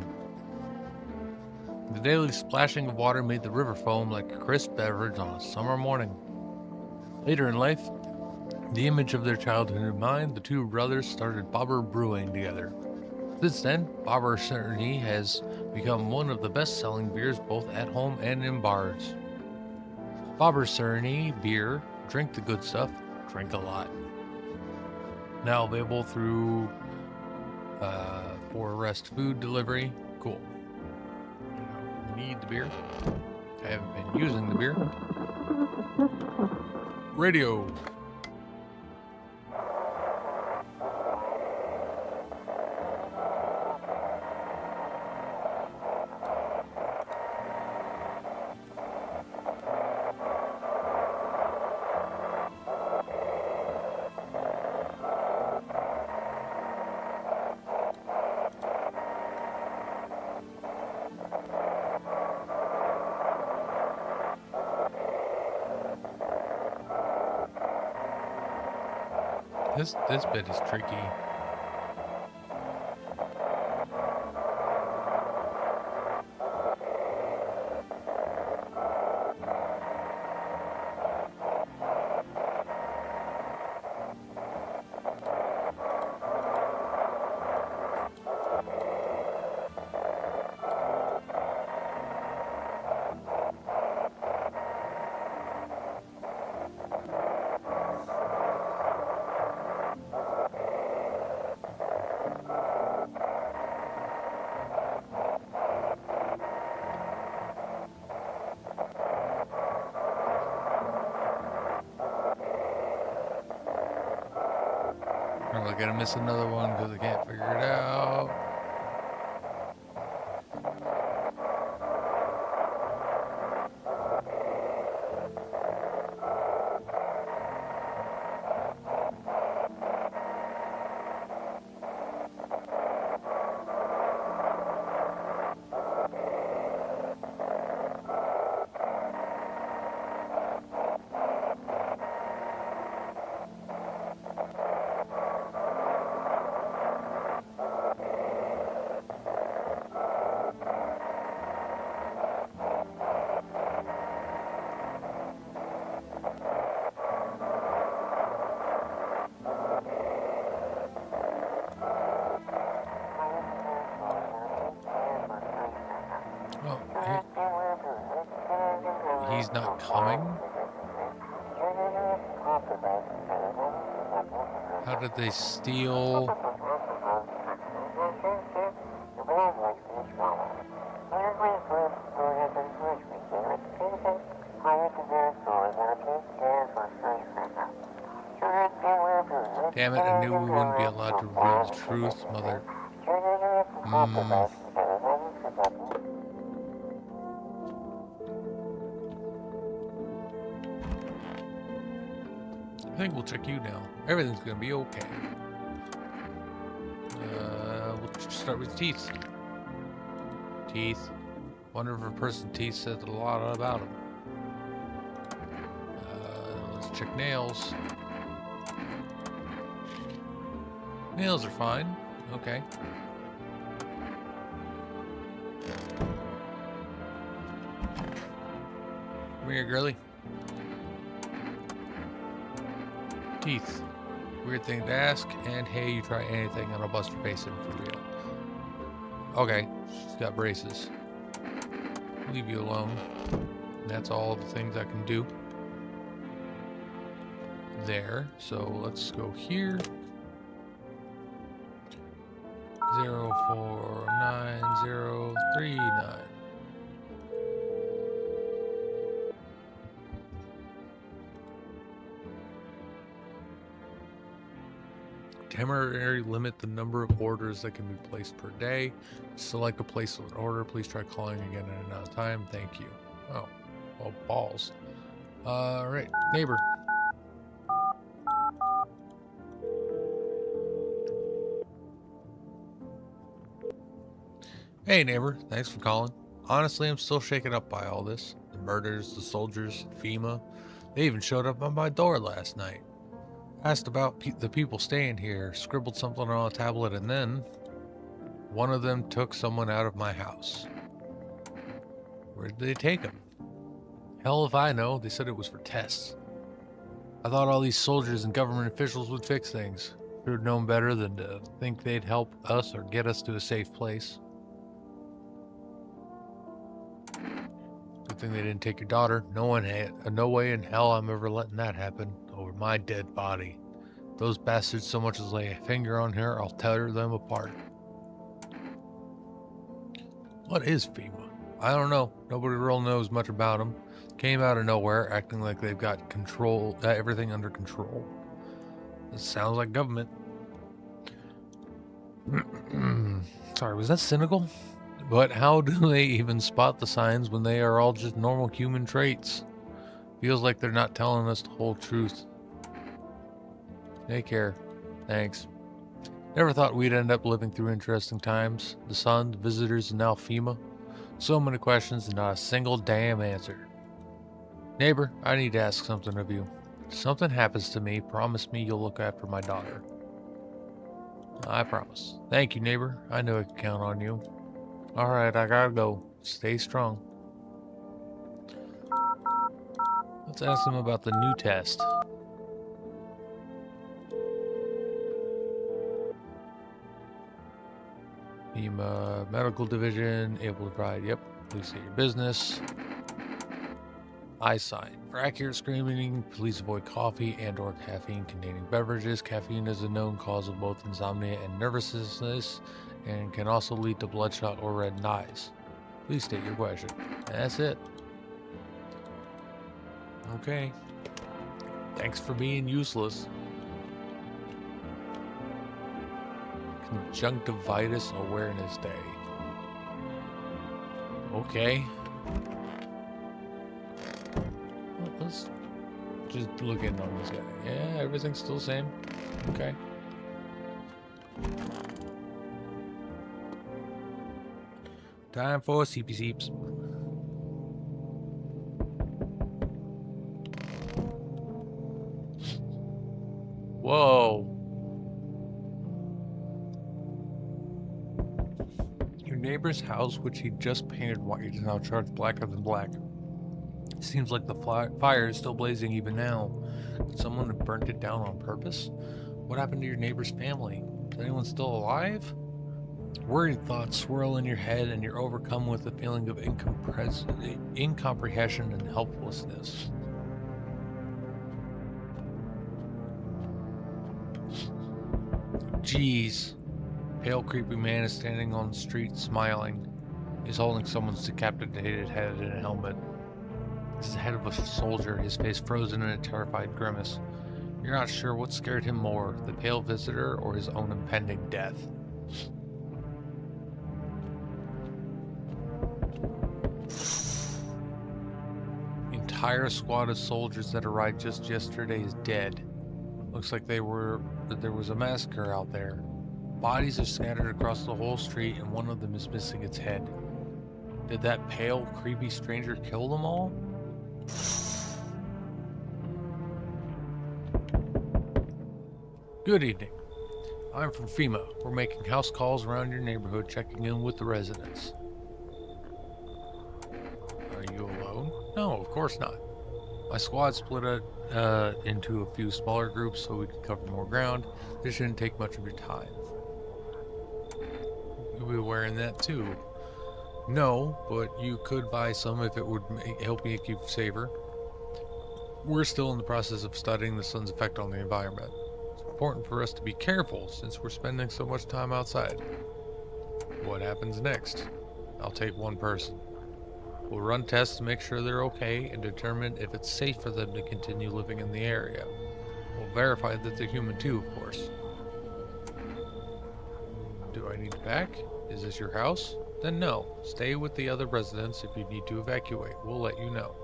The daily splashing of water made the river foam like a crisp beverage on a summer morning. Later in life, the image of their childhood in mind, the 2 brothers started Bobber Brewing together. Since then, Bobber certainly has become one of the best-selling beers both at home and in bars. Bobber Serenity beer, drink the good stuff, drink a lot. Now available through for rest food delivery. Cool. Need the beer. I haven't been using the beer. Radio. This bit is tricky. Am I gonna miss another one because I can't figure it out? coming? How did they steal? Damn it, I knew we wouldn't be allowed to reveal the truth, mother. I think we'll check you now. Everything's gonna be okay. We'll start with teeth. Teeth. Wonder if a person's teeth says a lot about them. Let's check nails. Nails are fine. Okay. Come here, girly. Teeth. Weird thing to ask. And hey, you try anything and I'll bust your face in for real. Okay, she's got braces. Leave you alone. That's all the things I can do. There. So let's go here. 049039. Temporarily limit the number of orders that can be placed per day. Select a place of an order. Please try calling again at another time. Thank you. Oh, well, balls. Right, neighbor. Hey, neighbor. Thanks for calling. Honestly, I'm still shaken up by all this. The murders, the soldiers, FEMA. They even showed up on my door last night. Asked about the people staying here, scribbled something on a tablet, and then one of them took someone out of my house. Where did they take him? Hell if I know. They said it was for tests. I thought all these soldiers and government officials would fix things. Should have known better than to think they'd help us or get us to a safe place. Good thing they didn't take your daughter. No way in hell I'm ever letting that happen over my dead body. Those bastards so much as lay a finger on her, I'll tear them apart. What is FEMA? I don't know. Nobody really knows much about them. Came out of nowhere, acting like they've got everything under control. This sounds like government. Sorry, was that cynical? But how do they even spot the signs when they are all just normal human traits? Feels like they're not telling us the whole truth. Take care. Thanks. Never thought we'd end up living through interesting times. The sun, the visitors, and now FEMA. So many questions and not a single damn answer. Neighbor, I need to ask something of you. If something happens to me, promise me you'll look after my daughter. I promise. Thank you, neighbor. I knew I could count on you. Alright, I gotta go. Stay strong. Let's ask him about the new test. FEMA Medical Division, able to provide, yep, please state your business. I sign. For accurate screening, please avoid coffee and or caffeine-containing beverages. Caffeine is a known cause of both insomnia and nervousness, and can also lead to bloodshot or red eyes. Please state your question. That's it. Okay. Thanks for being useless. Conjunctivitis Awareness Day. Okay. Well, let's just look in on this guy. Yeah, everything's still the same. Okay. Time for CP Seeps. Whoa. Your neighbor's house, which he just painted white, is now charged blacker than black. Seems like the fire is still blazing even now. Did someone have burnt it down on purpose? What happened to your neighbor's family? Is anyone still alive? Worried thoughts swirl in your head, and you're overcome with a feeling of incomprehension and helplessness. Jeez. Pale, creepy man is standing on the street, smiling. He's holding someone's decapitated head in a helmet. It's the head of a soldier, his face frozen in a terrified grimace. You're not sure what scared him more, the pale visitor or his own impending death. The entire squad of soldiers that arrived just yesterday is dead. Looks like there was a massacre out there. Bodies are scattered across the whole street, and one of them is missing its head. Did that pale, creepy stranger kill them all? Good evening. I'm from FEMA. We're making house calls around your neighborhood, checking in with the residents. Are you alone? No, of course not. My squad split into a few smaller groups so we can cover more ground. This shouldn't take much of your time. You'll be wearing that too. No, but you could buy some if it would help make you safer. We're still in the process of studying the sun's effect on the environment. It's important for us to be careful since we're spending so much time outside. What happens next? I'll take one person. We'll run tests to make sure they're okay and determine if it's safe for them to continue living in the area. We'll verify that they're human too, of course. Do I need to pack? Is this your house? Then no. Stay with the other residents. If you need to evacuate, we'll let you know.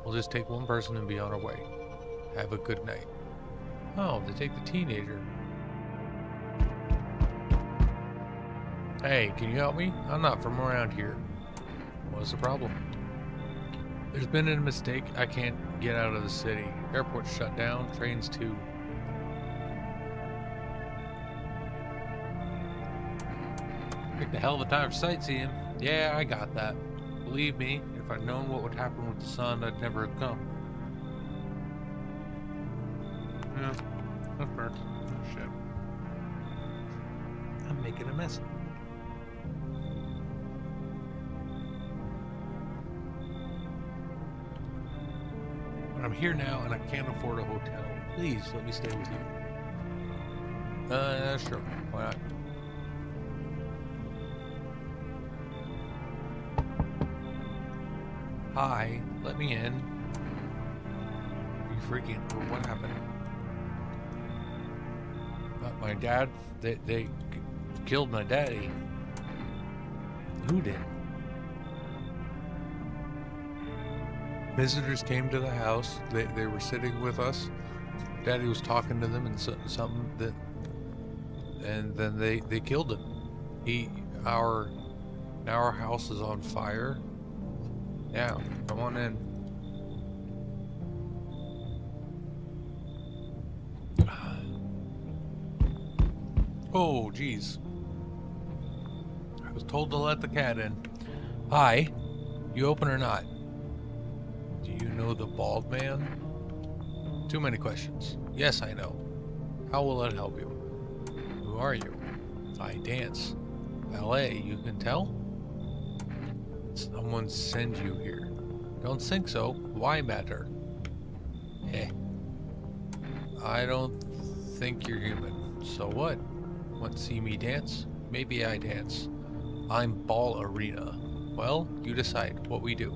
We'll just take one person and be on our way. Have a good night. Oh, they take the teenager. Hey, can you help me? I'm not from around here. What's the problem? There's been a mistake. I can't get out of the city. Airport's shut down. Trains too. Picked a hell of a time for sightseeing. Yeah, I got that. Believe me, if I'd known what would happen with the sun, I'd never have come. Yeah, that's fair. Oh, shit. I'm making a mess. But I'm here now and I can't afford a hotel. Please let me stay with you. Sure. Why not? Hi, let me in. Are you freaking? What happened? My dad, they killed my daddy. Who did? Visitors came to the house. They were sitting with us. Daddy was talking to them and something that, and then they killed him. Our house is on fire. Yeah, come on in. Oh, jeez. I was told to let the cat in. Hi. You open or not? Do you know the bald man? Too many questions. Yes, I know. How will it help you? Who are you? I dance. Ballet, you can tell? Someone send you here. Don't think so. Why matter? Eh. I don't think you're human. So what? Want to see me dance? Maybe I dance. I'm Ball Arena. Well, you decide what we do.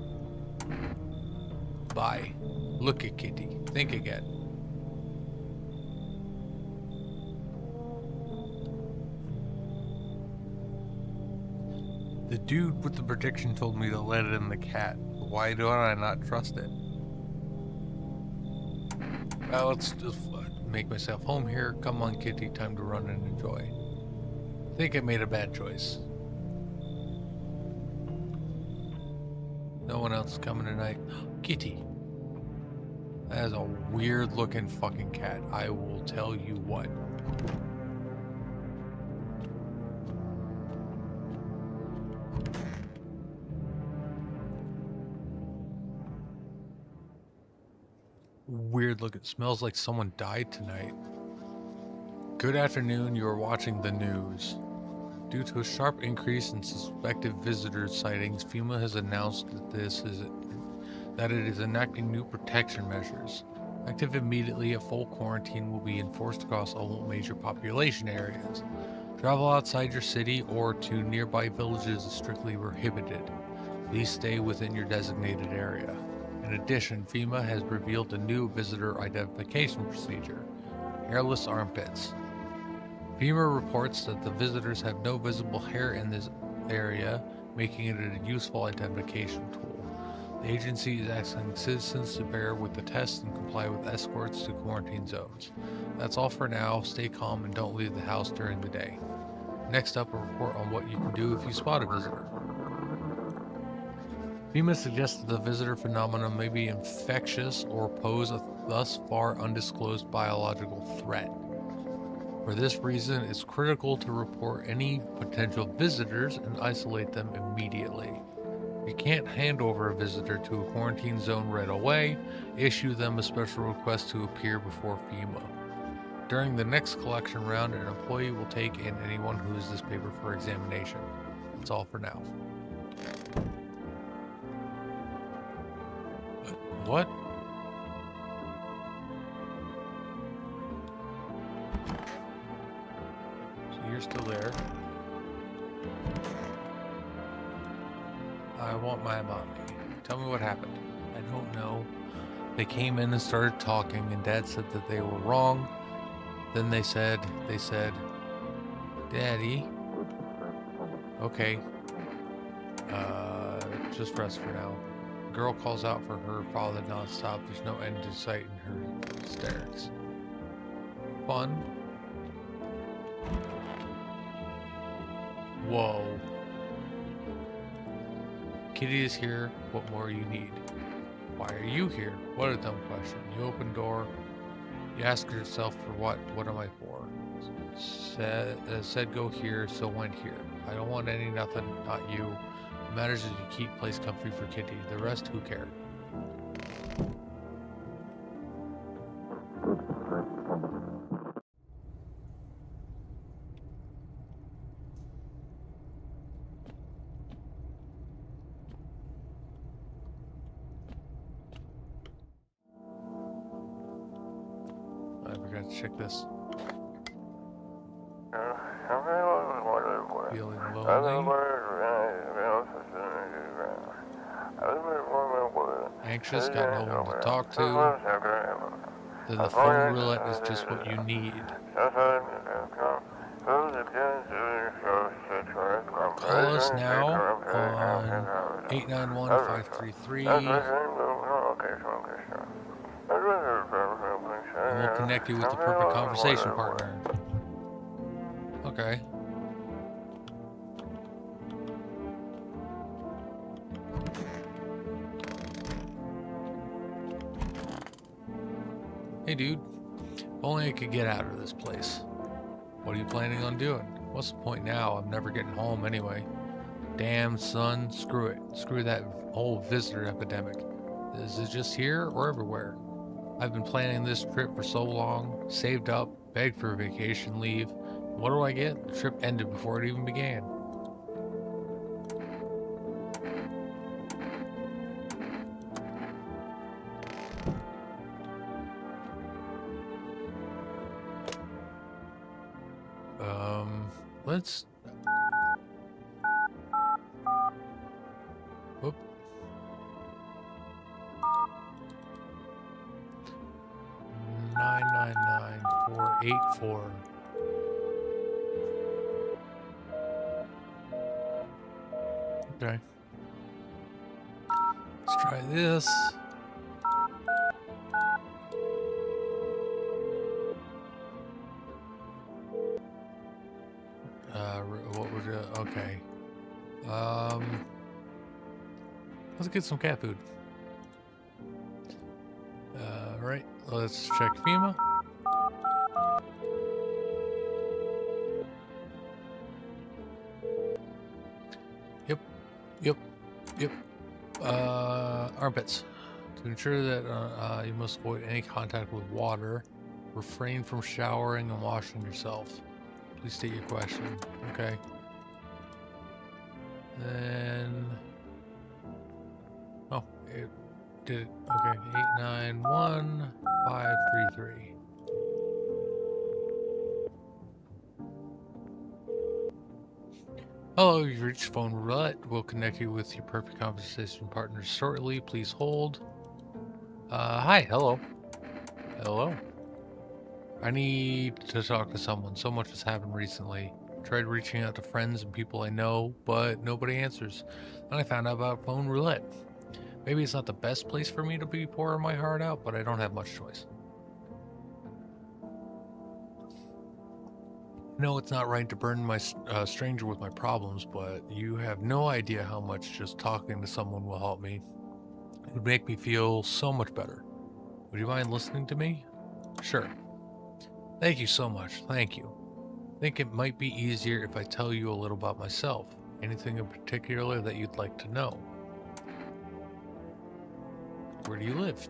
Bye. Look at Kitty. Think again. The dude with the prediction told me to let in the cat. Why do I not trust it? Well, let's just make myself home here. Come on, Kitty. Time to run and enjoy. Think I made a bad choice. No one else is coming tonight. Kitty. That is a weird looking fucking cat. I will tell you what. Weird looking. Smells like someone died tonight. Good afternoon. You are watching the news. Due to a sharp increase in suspected visitor sightings, FEMA has announced that it is enacting new protection measures. Active immediately, a full quarantine will be enforced across all major population areas. Travel outside your city or to nearby villages is strictly prohibited. Please stay within your designated area. In addition, FEMA has revealed a new visitor identification procedure: hairless armpits. FEMA reports that the visitors have no visible hair in this area, making it a useful identification tool. The agency is asking citizens to bear with the test and comply with escorts to quarantine zones. That's all for now. Stay calm and don't leave the house during the day. Next up, a report on what you can do if you spot a visitor. FEMA suggests that the visitor phenomenon may be infectious or pose a thus far undisclosed biological threat. For this reason, it's critical to report any potential visitors and isolate them immediately. If you can't hand over a visitor to a quarantine zone right away, issue them a special request to appear before FEMA. During the next collection round, an employee will take in anyone who has this paper for examination. That's all for now. What? So you're still there. I want my mommy. Tell me what happened. I don't know. They came in and started talking, and Dad said that they were wrong. Then they said, Daddy. Okay. Just rest for now. Girl calls out for her father nonstop. There's no end in sight in her hysterics. Fun. Whoa. Kitty is here. What more you need? Why are you here? What a dumb question. You open door. You ask yourself for what? What am I for? Said go here, so went here. I don't want any nothing, not you. What matters is you keep place comfy for Kitty. The rest, who care? I forgot to check this. Feeling lonely? Anxious? Got no one to talk to? Then the phone roulette is just what you need. Call us now on 891-533 and we'll connect you with the perfect conversation partner. Okay. Hey dude, if only I could get out of this place. What are you planning on doing? What's the point now? I'm never getting home anyway. Damn son, screw it. Screw that whole visitor epidemic. Is it just here or everywhere? I've been planning this trip for so long, saved up, begged for vacation leave. What do I get? The trip ended before it even began. Let's... Whoop. $999-484. Okay. Let's try this. What would okay. Let's get some cat food. Right. Let's check FEMA. Yep. Armpits. To ensure that you must avoid any contact with water. Refrain from showering and washing yourself. Please state your question. Okay. Then... Oh, it did it. Okay, 891533. Hello, you've reached phone roulette. We'll connect you with your perfect conversation partner shortly. Please hold. Hi, hello. Hello. I need to talk to someone. So much has happened recently. Tried reaching out to friends and people I know, but nobody answers. Then I found out about phone roulette. Maybe it's not the best place for me to be pouring my heart out, but I don't have much choice. No, it's not right to burden my stranger with my problems, but you have no idea how much just talking to someone will help me. It would make me feel so much better. Would you mind listening to me? Sure. Thank you so much. Thank you. I think it might be easier if I tell you a little about myself. Anything in particular that you'd like to know? Where do you live?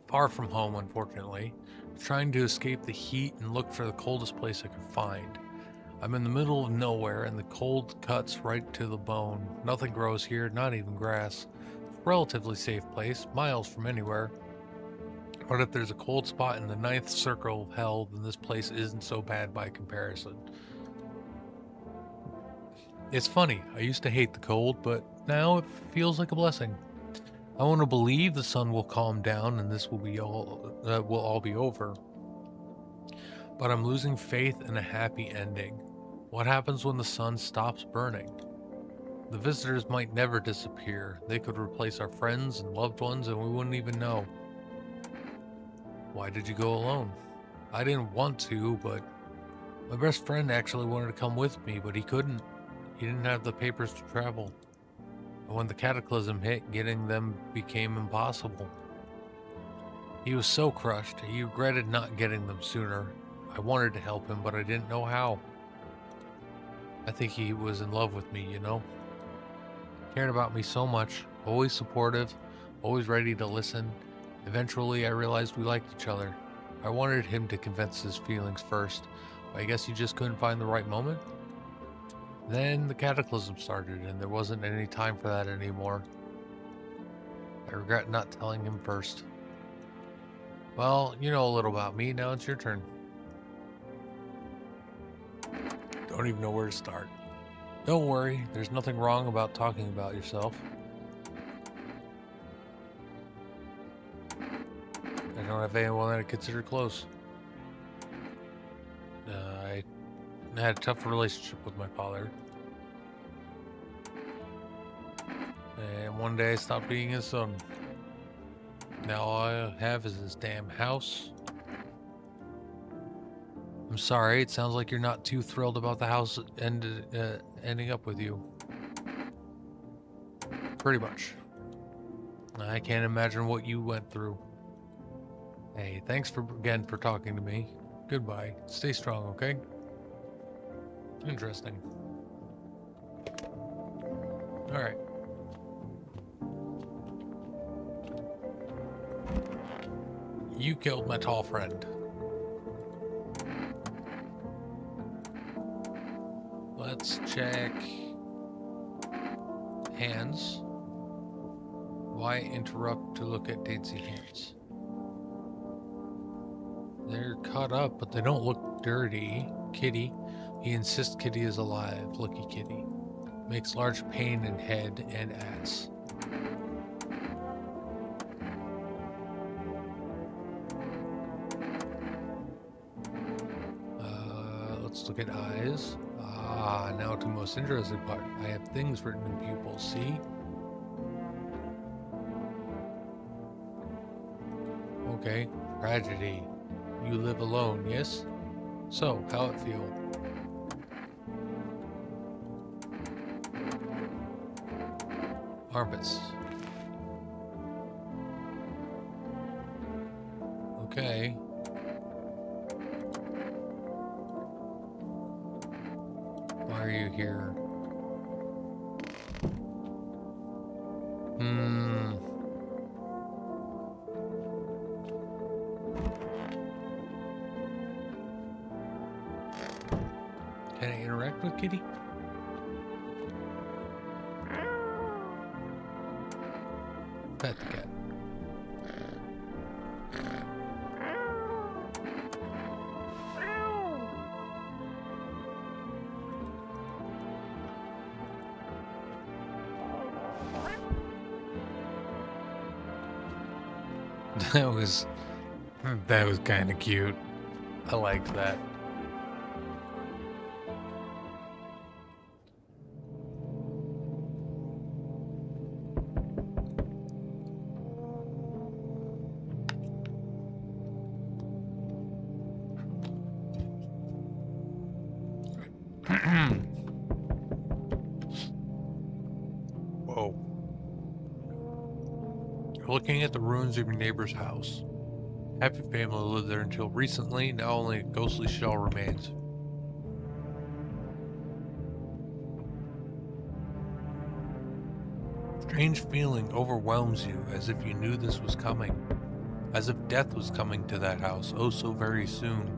Far from home, unfortunately. Trying to escape the heat and look for the coldest place I could find. I'm in the middle of nowhere and the cold cuts right to the bone. Nothing grows here, not even grass. It's a relatively safe place, miles from anywhere. But if there's a cold spot in the ninth circle of hell, then this place isn't so bad by comparison. It's funny, I used to hate the cold, but now it feels like a blessing. I want to believe the sun will calm down and this will all be over. But I'm losing faith in a happy ending. What happens when the sun stops burning? The visitors might never disappear. They could replace our friends and loved ones and we wouldn't even know. Why did you go alone? I didn't want to, but my best friend actually wanted to come with me, but he couldn't. He didn't have the papers to travel. And when the cataclysm hit, getting them became impossible. He was so crushed, he regretted not getting them sooner. I wanted to help him, but I didn't know how. I think he was in love with me, you know? Cared about me so much, always supportive, always ready to listen. Eventually, I realized we liked each other. I wanted him to confess his feelings first, but I guess he just couldn't find the right moment. Then the cataclysm started, and there wasn't any time for that anymore. I regret not telling him first. Well, you know a little about me, now it's your turn. Don't even know where to start. Don't worry, there's nothing wrong about talking about yourself. I don't have anyone that I consider close. I had a tough relationship with my father. And one day I stopped being his son. Now all I have is this damn house. I'm sorry, it sounds like you're not too thrilled about the house ending up with you. Pretty much. I can't imagine what you went through. Hey, thanks again for talking to me. Goodbye. Stay strong, okay? Interesting. Alright. You killed my tall friend. Let's check hands. Why interrupt to look at dainty hands? They're cut up, but they don't look dirty. Kitty. He insists Kitty is alive. Lucky Kitty. Makes large pain in head and ass. Let's look at eyes. Ah, now to the most interesting part. I have things written in pupils, see? Okay, tragedy. You live alone, yes? So, how it feel? Armpits. Okay. Why are you here? Can I interact with Kitty? That was kind of cute. I liked that. Whoa. You're looking at the ruins of your neighbor's house. Half your family lived there until recently, now only a ghostly shell remains. Strange feeling overwhelms you, as if you knew this was coming. As if death was coming to that house, oh so very soon.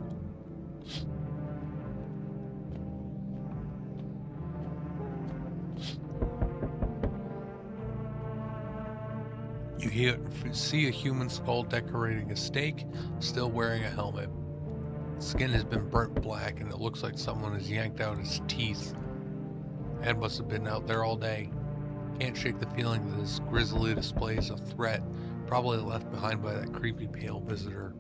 You see a human skull decorating a stake, still wearing a helmet. Skin has been burnt black and it looks like someone has yanked out his teeth. And must have been out there all day. Can't shake the feeling that this grisly display is a threat, probably left behind by that creepy pale visitor.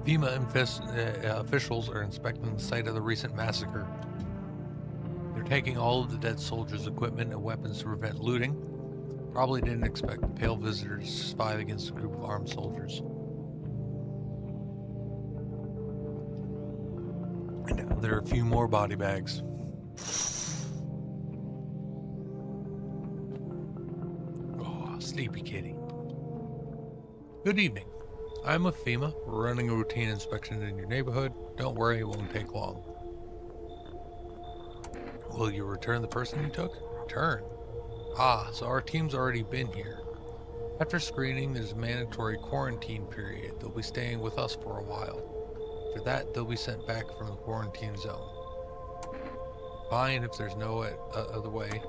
FEMA officials are inspecting the site of the recent massacre. They're taking all of the dead soldiers' equipment and weapons to prevent looting. Probably didn't expect the pale visitor to survive against a group of armed soldiers. And now there are a few more body bags. Oh, sleepy kitty. Good evening. I'm with FEMA. We're running a routine inspection in your neighborhood. Don't worry, it won't take long. Will you return the person you took? Return? Ah, so our team's already been here. After screening, there's a mandatory quarantine period. They'll be staying with us for a while. After that, they'll be sent back from the quarantine zone. Fine if there's no other way.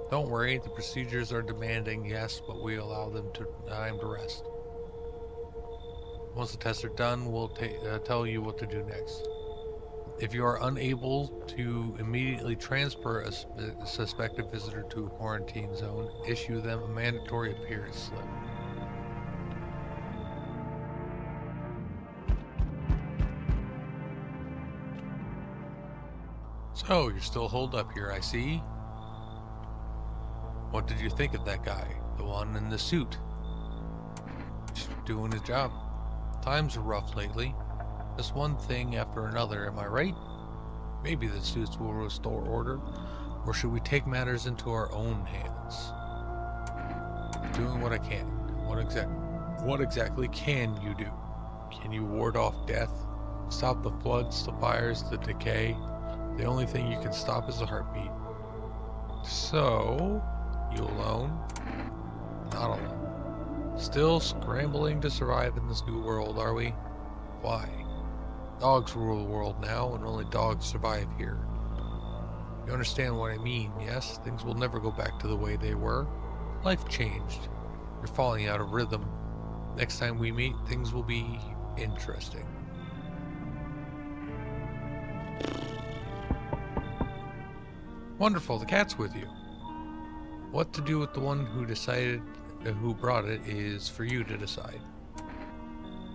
Don't worry, the procedures are demanding, yes, but we allow them time to rest. Once the tests are done, we'll tell you what to do next. If you are unable to immediately transfer a suspected visitor to a quarantine zone, issue them a mandatory appearance slip. So, you're still holed up here, I see. What did you think of that guy? The one in the suit? Just doing his job. Times are rough lately. Just one thing after another, am I right? Maybe the suits will restore order, or should we take matters into our own hands? I'm doing what I can. What exactly can you do? Can you ward off death? Stop the floods, the fires, the decay? The only thing you can stop is a heartbeat. So, you alone? Not alone. Still scrambling to survive in this new world, are we? Why? Dogs rule the world now, and only dogs survive here. You understand what I mean, yes? Things will never go back to the way they were. Life changed. You're falling out of rhythm. Next time we meet, things will be interesting. Wonderful, the cat's with you. What to do with the one who brought it is for you to decide.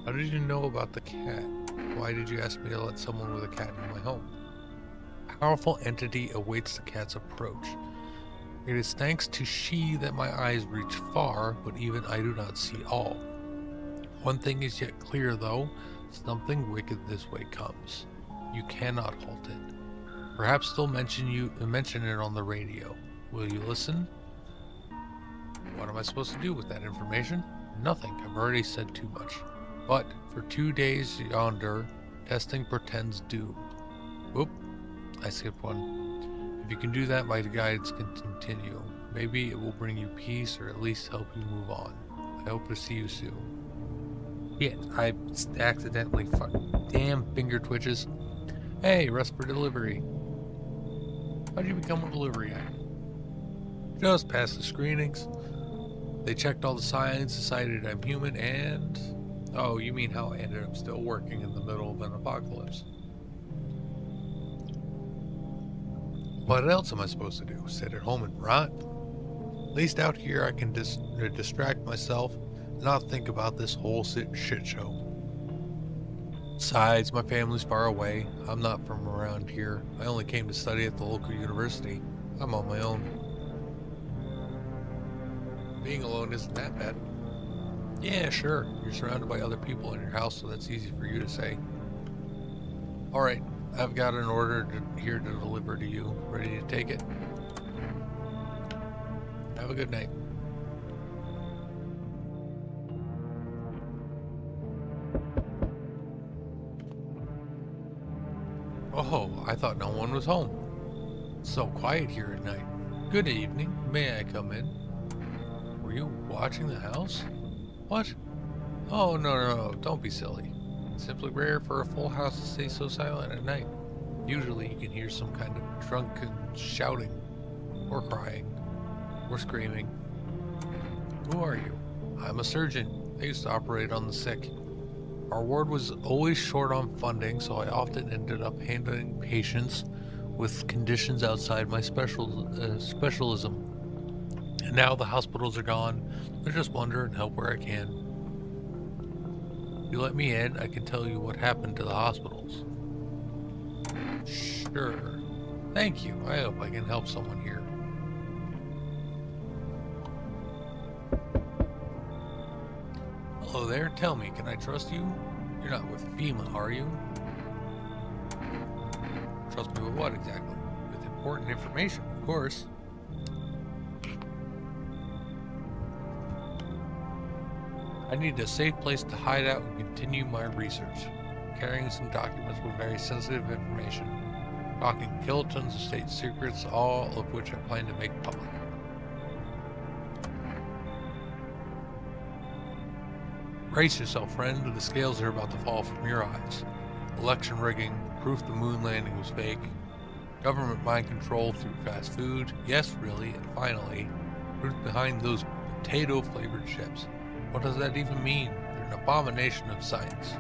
How did you know about the cat? Why did you ask me to let someone with a cat in my home? A powerful entity awaits the cat's approach. It is thanks to she that my eyes reach far, but even I do not see all. One thing is yet clear though, something wicked this way comes. You cannot halt it. Perhaps they'll mention it on the radio. Will you listen? What am I supposed to do with that information? Nothing, I've already said too much. But for 2 days yonder, testing portends doom. Whoop, I skipped one. If you can do that, my guides can continue. Maybe it will bring you peace or at least help you move on. I hope to see you soon. Yeah, I accidentally damn finger twitches. Hey, rest for delivery. How'd you become a delivery guy? Just passed the screenings. They checked all the signs, decided I'm human, and... Oh, you mean how I ended up still working in the middle of an apocalypse. What else am I supposed to do? Sit at home and rot? At least out here I can distract myself and not think about this whole shit show. Besides, my family's far away. I'm not from around here. I only came to study at the local university. I'm on my own. Being alone isn't that bad. Yeah, sure. You're surrounded by other people in your house, so that's easy for you to say. Alright, I've got an order here to deliver to you. Ready to take it? Have a good night. Oh, I thought no one was home. It's so quiet here at night. Good evening. May I come in? Were you watching the house? What? Oh, no. Don't be silly. It's simply rare for a full house to stay so silent at night. Usually you can hear some kind of drunken shouting, or crying, or screaming. Who are you? I'm a surgeon. I used to operate on the sick. Our ward was always short on funding, so I often ended up handling patients with conditions outside my specialism. And now the hospitals are gone. I just wonder and help where I can. If you let me in, I can tell you what happened to the hospitals. Sure. Thank you. I hope I can help someone here. Hello there. Tell me, can I trust you? You're not with FEMA, are you? Trust me with what exactly? With important information, of course. I need a safe place to hide out and continue my research. Carrying some documents with very sensitive information. Talking kilotons of state secrets, all of which I plan to make public. Brace yourself, friend. The scales are about to fall from your eyes. Election rigging, proof the moon landing was fake, government mind control through fast food, yes, really, and finally, truth behind those potato-flavored chips. What does that even mean? They're an abomination of science.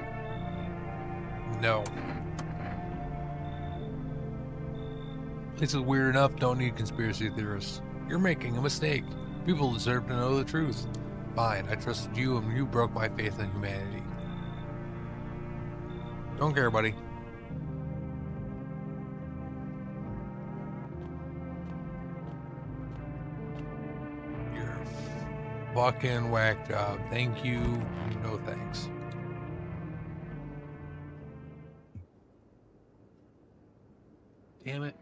No. This is weird enough, don't need conspiracy theorists. You're making a mistake. People deserve to know the truth. Fine, I trusted you and you broke my faith in humanity. Don't care, buddy. You're fucking whack job. Thank you. No thanks. Damn it.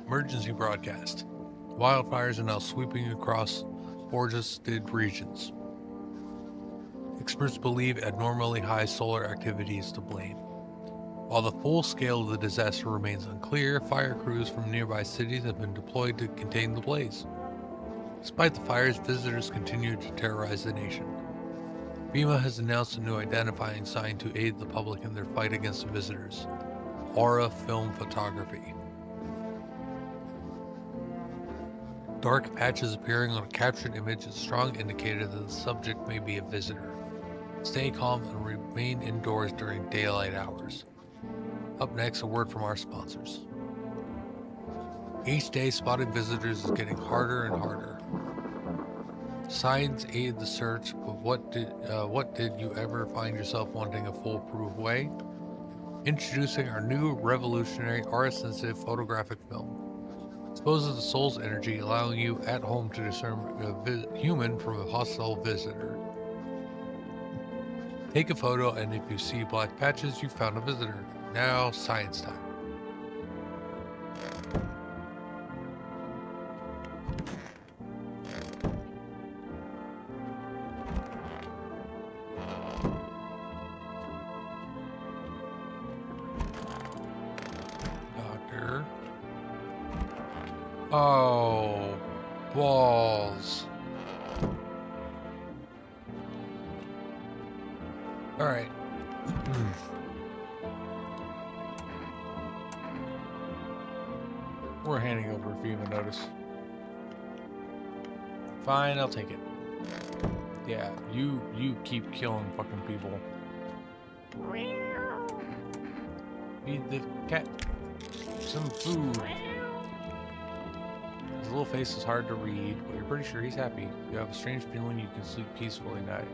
Emergency broadcast. Wildfires are now sweeping across forested regions. Experts believe abnormally high solar activity is to blame. While the full scale of the disaster remains unclear, fire crews from nearby cities have been deployed to contain the blaze. Despite the fires, visitors continue to terrorize the nation. FEMA has announced a new identifying sign to aid the public in their fight against the visitors: aura film photography. Dark patches appearing on a captured image is a strong indicator that the subject may be a visitor. Stay calm and remain indoors during daylight hours. Up next, a word from our sponsors. Each day, spotting visitors is getting harder and harder. Signs aid the search, but what did you ever find yourself wanting a foolproof way? Introducing our new revolutionary aura-sensitive photographic film. Exposes the soul's energy, allowing you at home to discern a human from a hostile visitor. Take a photo, and if you see black patches, you found a visitor. Now, science time. Doctor. Oh, balls. All right. We're handing over a FEMA notice. Fine, I'll take it. Yeah, you keep killing fucking people. Feed the cat some food. His little face is hard to read, but you're pretty sure he's happy. You have a strange feeling you can sleep peacefully at night.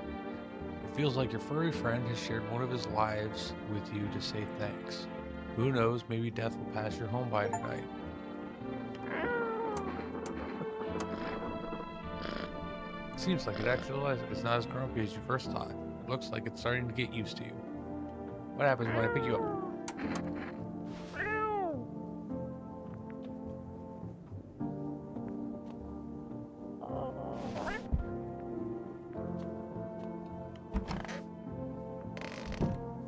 It feels like your furry friend has shared one of his lives with you to say thanks. Who knows, maybe death will pass your home by tonight. Seems like it actually is not as grumpy as you first thought. It looks like it's starting to get used to you. What happens when I pick you up?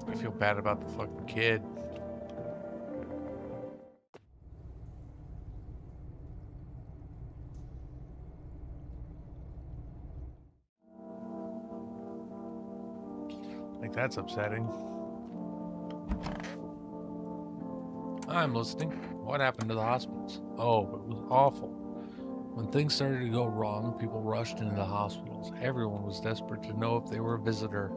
I feel bad about the fucking kid. Like, that's upsetting. I'm listening. What happened to the hospitals? Oh, it was awful. When things started to go wrong, people rushed into the hospitals. Everyone was desperate to know if they were a visitor.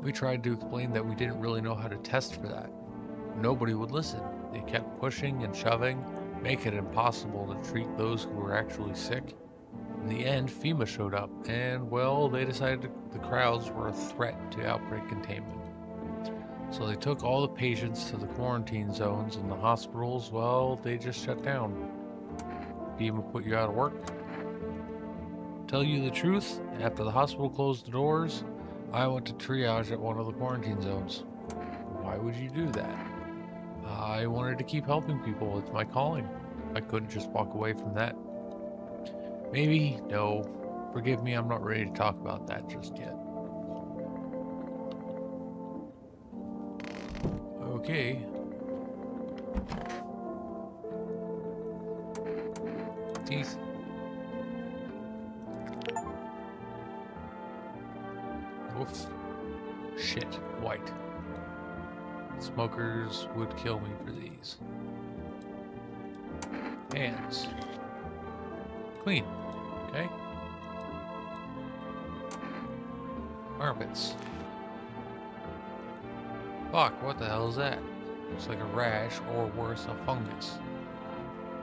We tried to explain that we didn't really know how to test for that. Nobody would listen. They kept pushing and shoving, making it impossible to treat those who were actually sick. In the end, FEMA showed up, and, well, they decided the crowds were a threat to outbreak containment. So they took all the patients to the quarantine zones, and the hospitals, well, they just shut down. FEMA put you out of work. Tell you the truth, after the hospital closed the doors, I went to triage at one of the quarantine zones. Why would you do that? I wanted to keep helping people. It's my calling. I couldn't just walk away from that. Maybe, no. Forgive me, I'm not ready to talk about that just yet. Okay. Teeth. Oof. Shit. White. Smokers would kill me for these. Hands. Clean. Okay. Armpits. Fuck, what the hell is that? Looks like a rash, or worse, a fungus.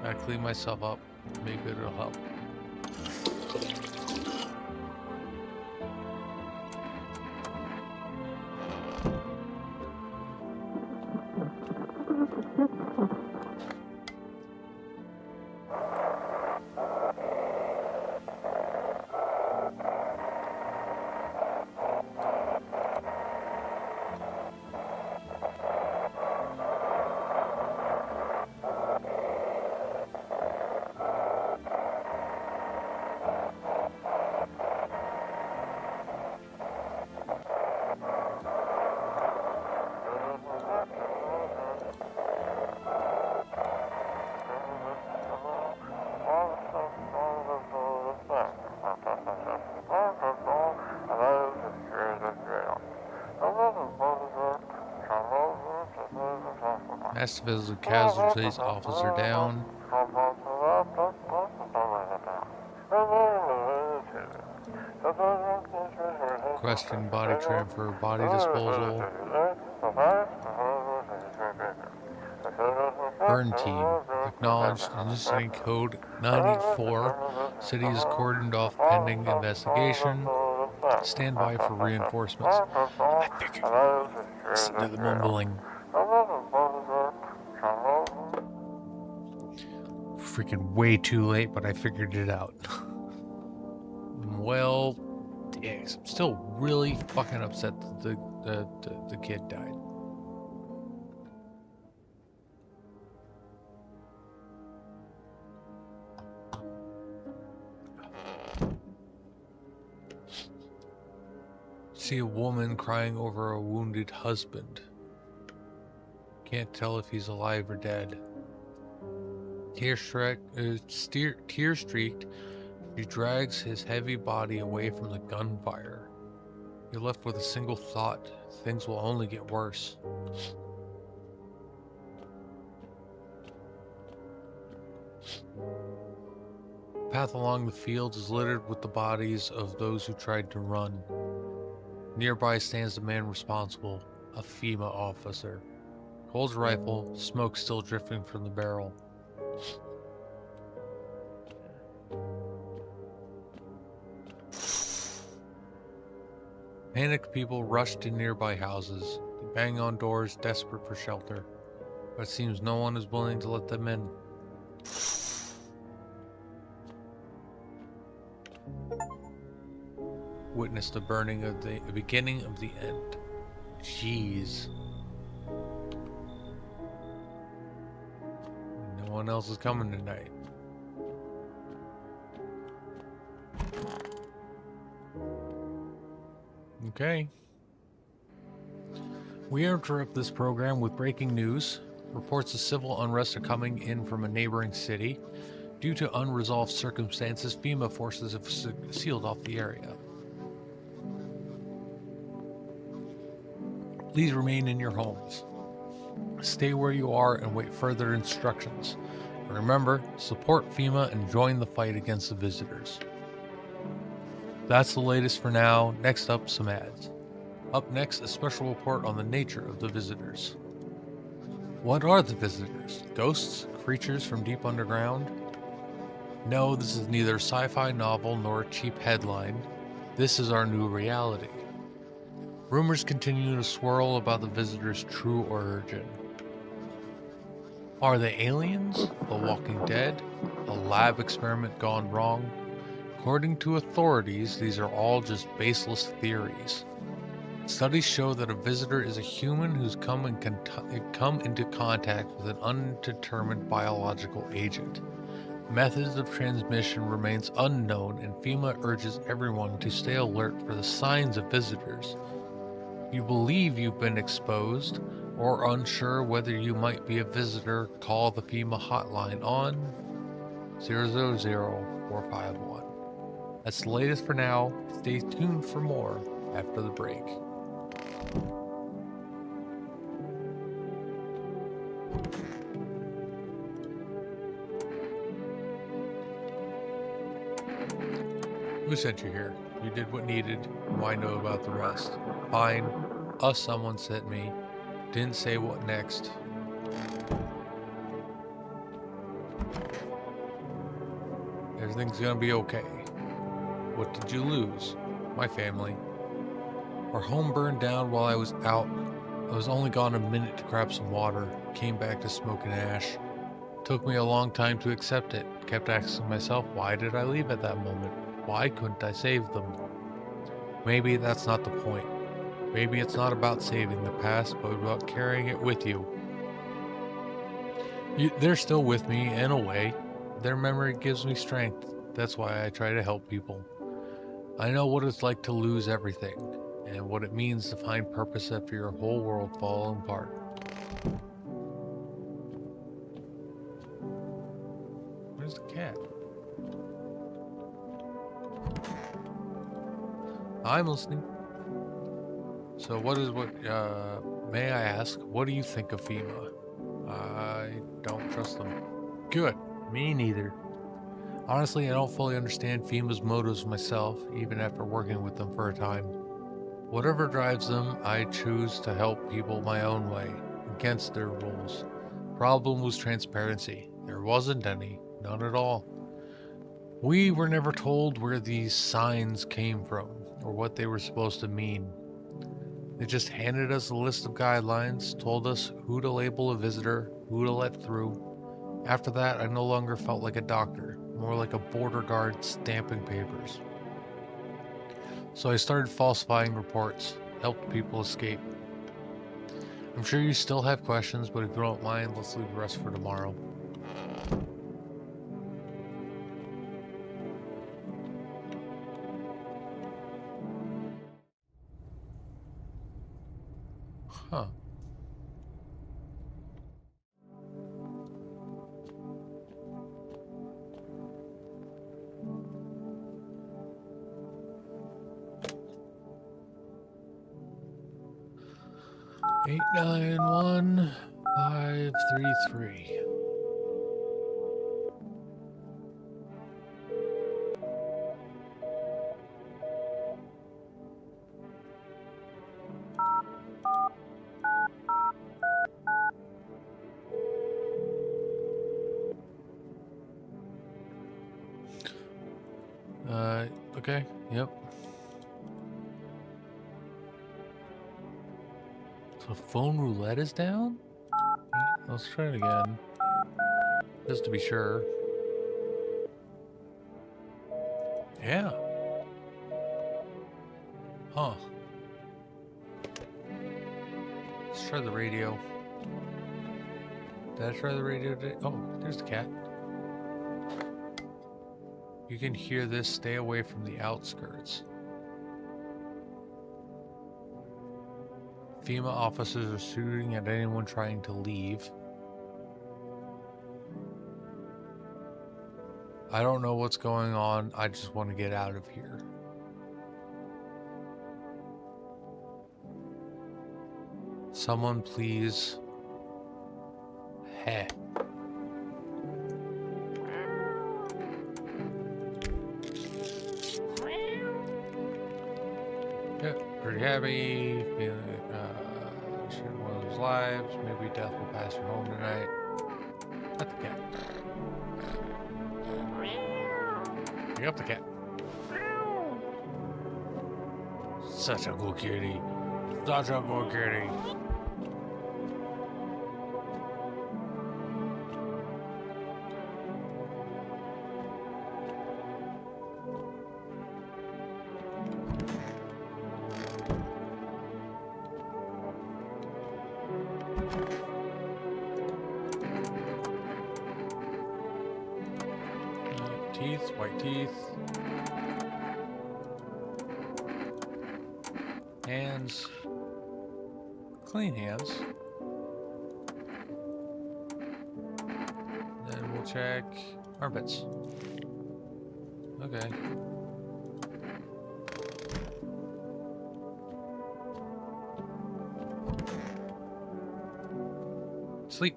Gotta clean myself up. Maybe it'll help. Mass physical casualties, officer down. Requesting body transfer, body disposal. Burn team. Acknowledged incident code 984. City is cordoned off pending investigation. Stand by for reinforcements. I figured. Listen to the mumbling. Freaking way too late, but I figured it out. Well, dicks. I'm still really fucking upset that the kid died. See a woman crying over a wounded husband. Can't tell if he's alive or dead. Tear-streaked, she drags his heavy body away from the gunfire. You're left with a single thought. Things will only get worse. The path along the fields is littered with the bodies of those who tried to run. Nearby stands the man responsible, a FEMA officer, Pulls rifle, smoke still drifting from the barrel. Panicked people rush to nearby houses. They bang on doors, desperate for shelter. But it seems no one is willing to let them in. Witness the burning of the beginning of the end. Jeez. No one else is coming tonight. Okay. We interrupt this program with breaking news. Reports of civil unrest are coming in from a neighboring city. Due to unresolved circumstances, FEMA forces have sealed off the area. Please remain in your homes. Stay where you are and wait further instructions. Remember, support FEMA and join the fight against the visitors. That's the latest for now. Next up, some ads. Up next, a special report on the nature of the visitors. What are the visitors? Ghosts? Creatures from deep underground? No, this is neither a sci-fi novel nor a cheap headline. This is our new reality. Rumors continue to swirl about the visitors' true origin. Are they aliens? The Walking Dead? A lab experiment gone wrong? According to authorities, these are all just baseless theories. Studies show that a visitor is a human who's come into contact with an undetermined biological agent. Methods of transmission remains unknown, and FEMA urges everyone to stay alert for the signs of visitors. If you believe you've been exposed or unsure whether you might be a visitor, call the FEMA hotline on 000-451. That's the latest for now. Stay tuned for more after the break. Who sent you here? You did what needed. Why know about the rest? Fine. Someone sent me. Didn't say what next. Everything's gonna be okay. What did you lose? My family. Our home burned down while I was out. I was only gone a minute to grab some water. Came back to smoke and ash. Took me a long time to accept it. Kept asking myself, why did I leave at that moment? Why couldn't I save them? Maybe that's not the point. Maybe it's not about saving the past, but about carrying it with you. They're still with me, in a way. Their memory gives me strength. That's why I try to help people. I know what it's like to lose everything, and what it means to find purpose after your whole world falling apart. Where's the cat? I'm listening. So may I ask, what do you think of FEMA? I don't trust them. Good. Me neither. Honestly, I don't fully understand FEMA's motives myself, even after working with them for a time. Whatever drives them, I choose to help people my own way, against their rules. Problem was transparency. There wasn't any. None at all. We were never told where these signs came from, or what they were supposed to mean. They just handed us a list of guidelines, told us who to label a visitor, who to let through. After that, I no longer felt like a doctor, more like a border guard stamping papers. So I started falsifying reports, helped people escape. I'm sure you still have questions, but if you don't mind, let's leave the rest for tomorrow. Huh. Eight, 9, 1, 5, 3, 3. Okay, yep. So phone roulette is down? Let's try it again. Just to be sure. Yeah. Huh. Let's try the radio. Did I try the radio today? Oh, there's the cat. You can hear this. Stay away from the outskirts. FEMA officers are shooting at anyone trying to leave. I don't know what's going on. I just want to get out of here. Someone please. Heh. Yep, pretty happy. Feeling, sharing one of those lives. Maybe death will pass her home tonight. Not the cat. Pick up the cat. Such a good kitty. Such a good kitty. Teeth, white teeth. Hands. Clean hands. Then we'll check armpits. Okay. Sleep.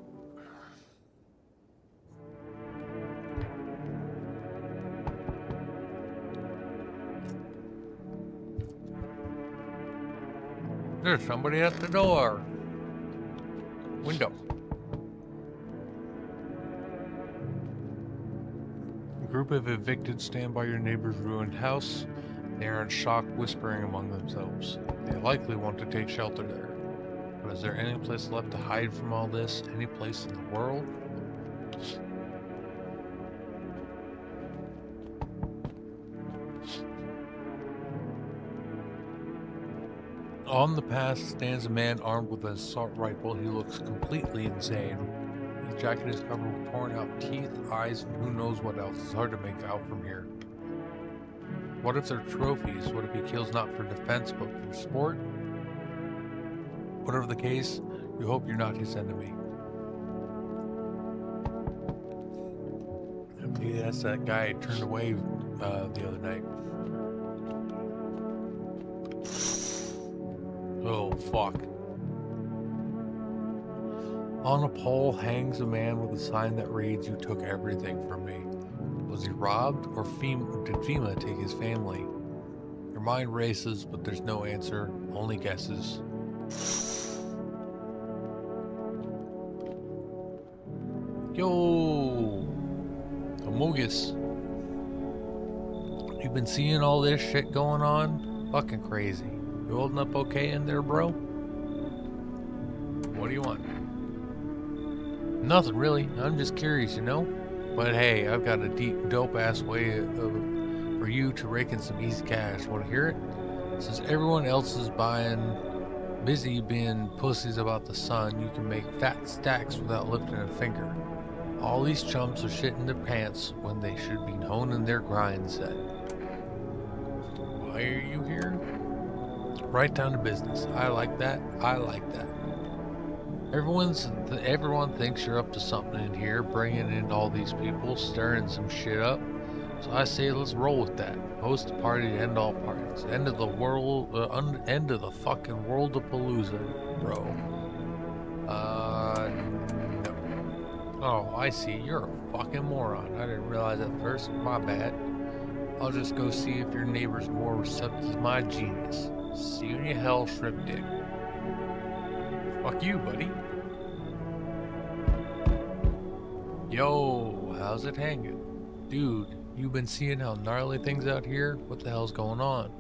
There's somebody at the door. Window. A group of evicted stand by your neighbor's ruined house. They are in shock, whispering among themselves. They likely want to take shelter there. But is there any place left to hide from all this? Any place in the world? On the path stands a man armed with an assault rifle. He looks completely insane. His jacket is covered with torn out teeth, eyes, and who knows what else. It's hard to make out from here. What if they're trophies? What if he kills not for defense but for sport? Whatever the case, you hope you're not his enemy. Maybe that's that guy I turned away the other night. Oh, fuck. On a pole hangs a man with a sign that reads, "You took everything from me." Was he robbed, or did FEMA take his family? Your mind races, but there's no answer, only guesses. Yo! Amogus. You've been seeing all this shit going on? Fucking crazy. You holding up okay in there, bro? What do you want? Nothing really. I'm just curious, you know? But hey, I've got a deep, dope-ass way for you to rake in some easy cash. Want to hear it? Since everyone else is busy being pussies about the sun, you can make fat stacks without lifting a finger. All these chumps are shitting their pants when they should be honing their grind set. Why are you here? Right down to business. I like that. I like that. Everyone thinks you're up to something in here, bringing in all these people, stirring some shit up. So I say let's roll with that. Host a party to end all parties. End of the world, end of the fucking world of Palooza, bro. No. Oh, I see. You're a fucking moron. I didn't realize at first. My bad. I'll just go see if your neighbor's more receptive to my genius. See you in your hell, shrimp dick. Fuck you, buddy. Yo, how's it hanging? Dude, You've been seeing how gnarly things out here? What the hell's going on?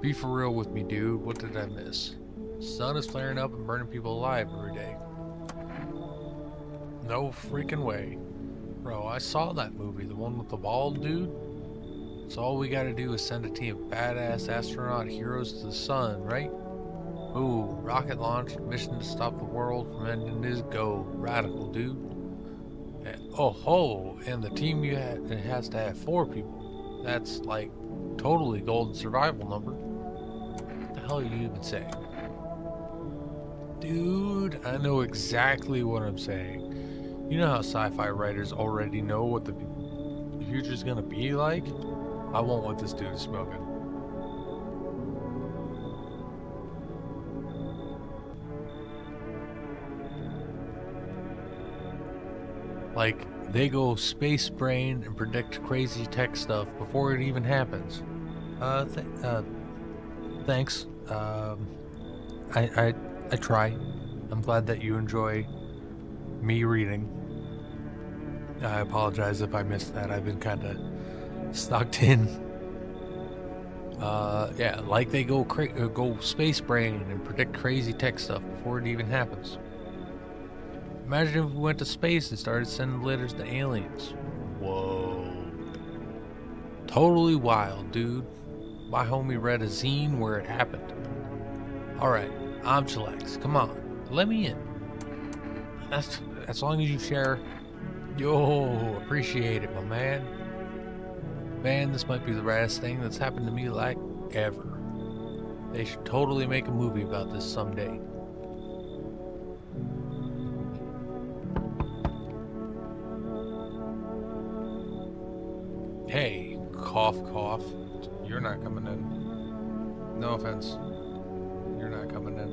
Be for real with me, dude. What did I miss? Sun is flaring up and burning people alive every day. No freaking way. Bro, I saw that movie, the one with the bald dude. So all we gotta do is send a team of badass astronaut heroes to the sun, right? Ooh, rocket launch, mission to stop the world from ending is go. Radical, dude. Oh ho, and the team it has to have 4 people. That's like totally golden survival number. What the hell are you even saying? Dude, I know exactly what I'm saying. You know how sci-fi writers already know what the future's gonna be like? I want what this dude is smoking. Like, they go space brain and predict crazy tech stuff before it even happens. Thanks. I try. I'm glad that you enjoy me reading. I apologize if I missed that. I've been kind of stuck in. Yeah, like they go space brain and predict crazy tech stuff before it even happens. Imagine if we went to space and started sending letters to aliens. Whoa. Totally wild, dude. My homie read a zine where it happened. Alright, I'm Chillax. Come on, let me in. That's as long as you share. Yo, appreciate it, my man. Man, this might be the raddest thing that's happened to me like ever. They should totally make a movie about this someday. Hey, cough cough. You're not coming in. No offense. You're not coming in.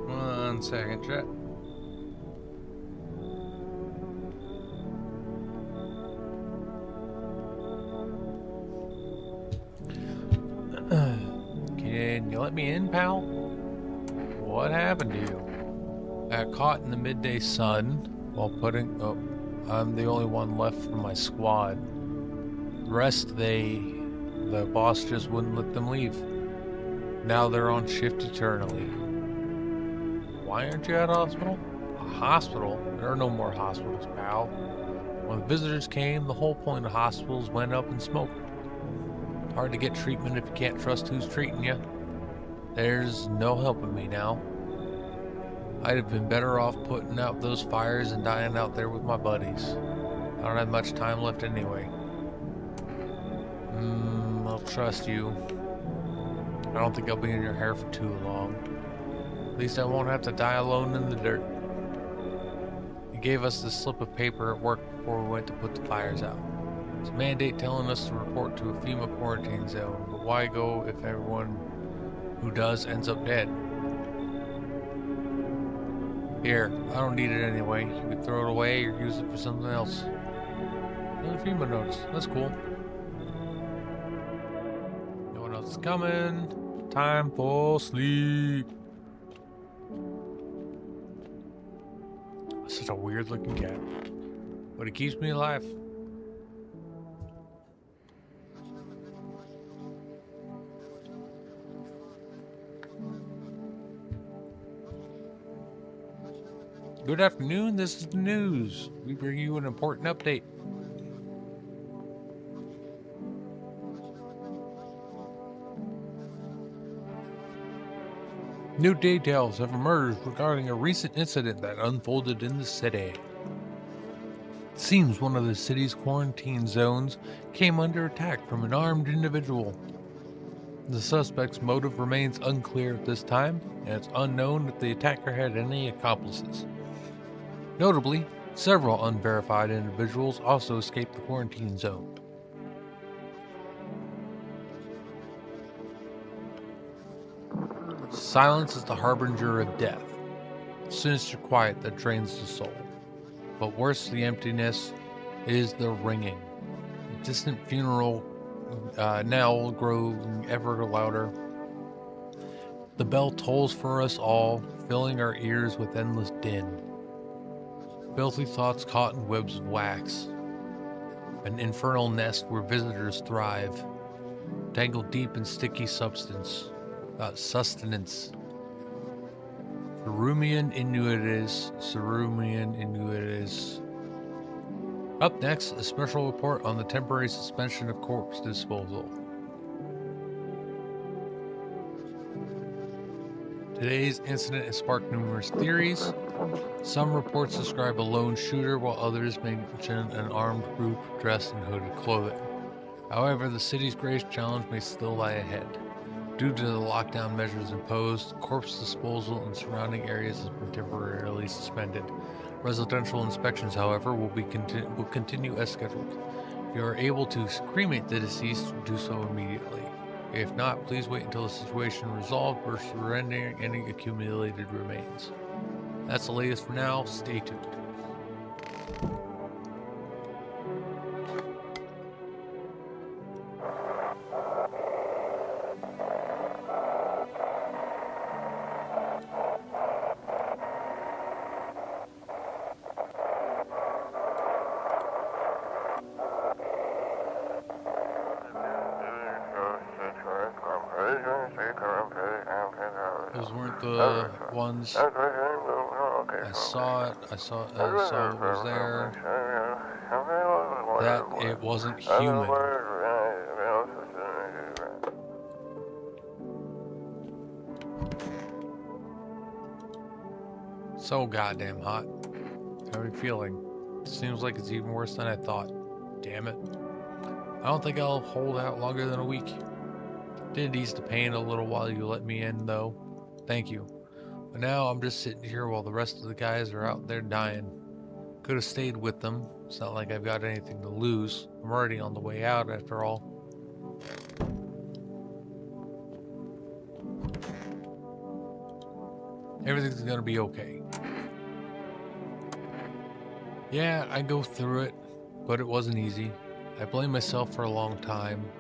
One second, chat. Can you let me in, pal? What happened to you? I got caught in the midday sun while putting... Oh, I'm the only one left from my squad. The rest, the boss just wouldn't let them leave. Now they're on shift eternally. Why aren't you at a hospital? A hospital? There are no more hospitals, pal. When the visitors came, the whole point of hospitals went up in smoke. Hard to get treatment if you can't trust who's treating you. There's no helping me now. I'd have been better off putting out those fires and dying out there with my buddies. I don't have much time left anyway. I'll trust you. I don't think I'll be in your hair for too long. At least I won't have to die alone in the dirt. He gave us this slip of paper at work before we went to put the fires out. It's a mandate telling us to report to a FEMA quarantine zone, but why go if everyone who does ends up dead? Here, I don't need it anyway. You could throw it away or use it for something else. Another FEMA notice. That's cool. No one else is coming. Time for sleep. Such a weird looking cat. But it keeps me alive. Good afternoon, this is the news. We bring you an important update. New details have emerged regarding a recent incident that unfolded in the city. It seems one of the city's quarantine zones came under attack from an armed individual. The suspect's motive remains unclear at this time, and it's unknown if the attacker had any accomplices. Notably, several unverified individuals also escaped the quarantine zone. Silence is the harbinger of death, sinister quiet that drains the soul. But worse the emptiness is the ringing. The distant funeral knell growing ever louder. The bell tolls for us all, filling our ears with endless din. Filthy thoughts caught in webs of wax. An infernal nest where visitors thrive. Tangled deep in sticky sustenance. Cerulean Inuitis. Up next, a special report on the temporary suspension of corpse disposal. Today's incident has sparked numerous theories. Some reports describe a lone shooter, while others mention an armed group dressed in hooded clothing. However, the city's greatest challenge may still lie ahead. Due to the lockdown measures imposed, corpse disposal in surrounding areas has been temporarily suspended. Residential inspections, however, will continue as scheduled. If you are able to cremate the deceased, do so immediately. If not, please wait until the situation is resolved or surrendering any accumulated remains. That's the latest for now. Stay tuned. Those weren't the ones. I saw it. I saw it was there. That it wasn't human. So goddamn hot. How are you feeling? Seems like it's even worse than I thought. Damn it. I don't think I'll hold out longer than a week. Did ease the pain a little while you let me in, though. Thank you. But now I'm just sitting here while the rest of the guys are out there dying. Could have stayed with them. It's not like I've got anything to lose. I'm already on the way out, after all. Everything's gonna be okay. Yeah, I go through it, but it wasn't easy. I blamed myself for a long time.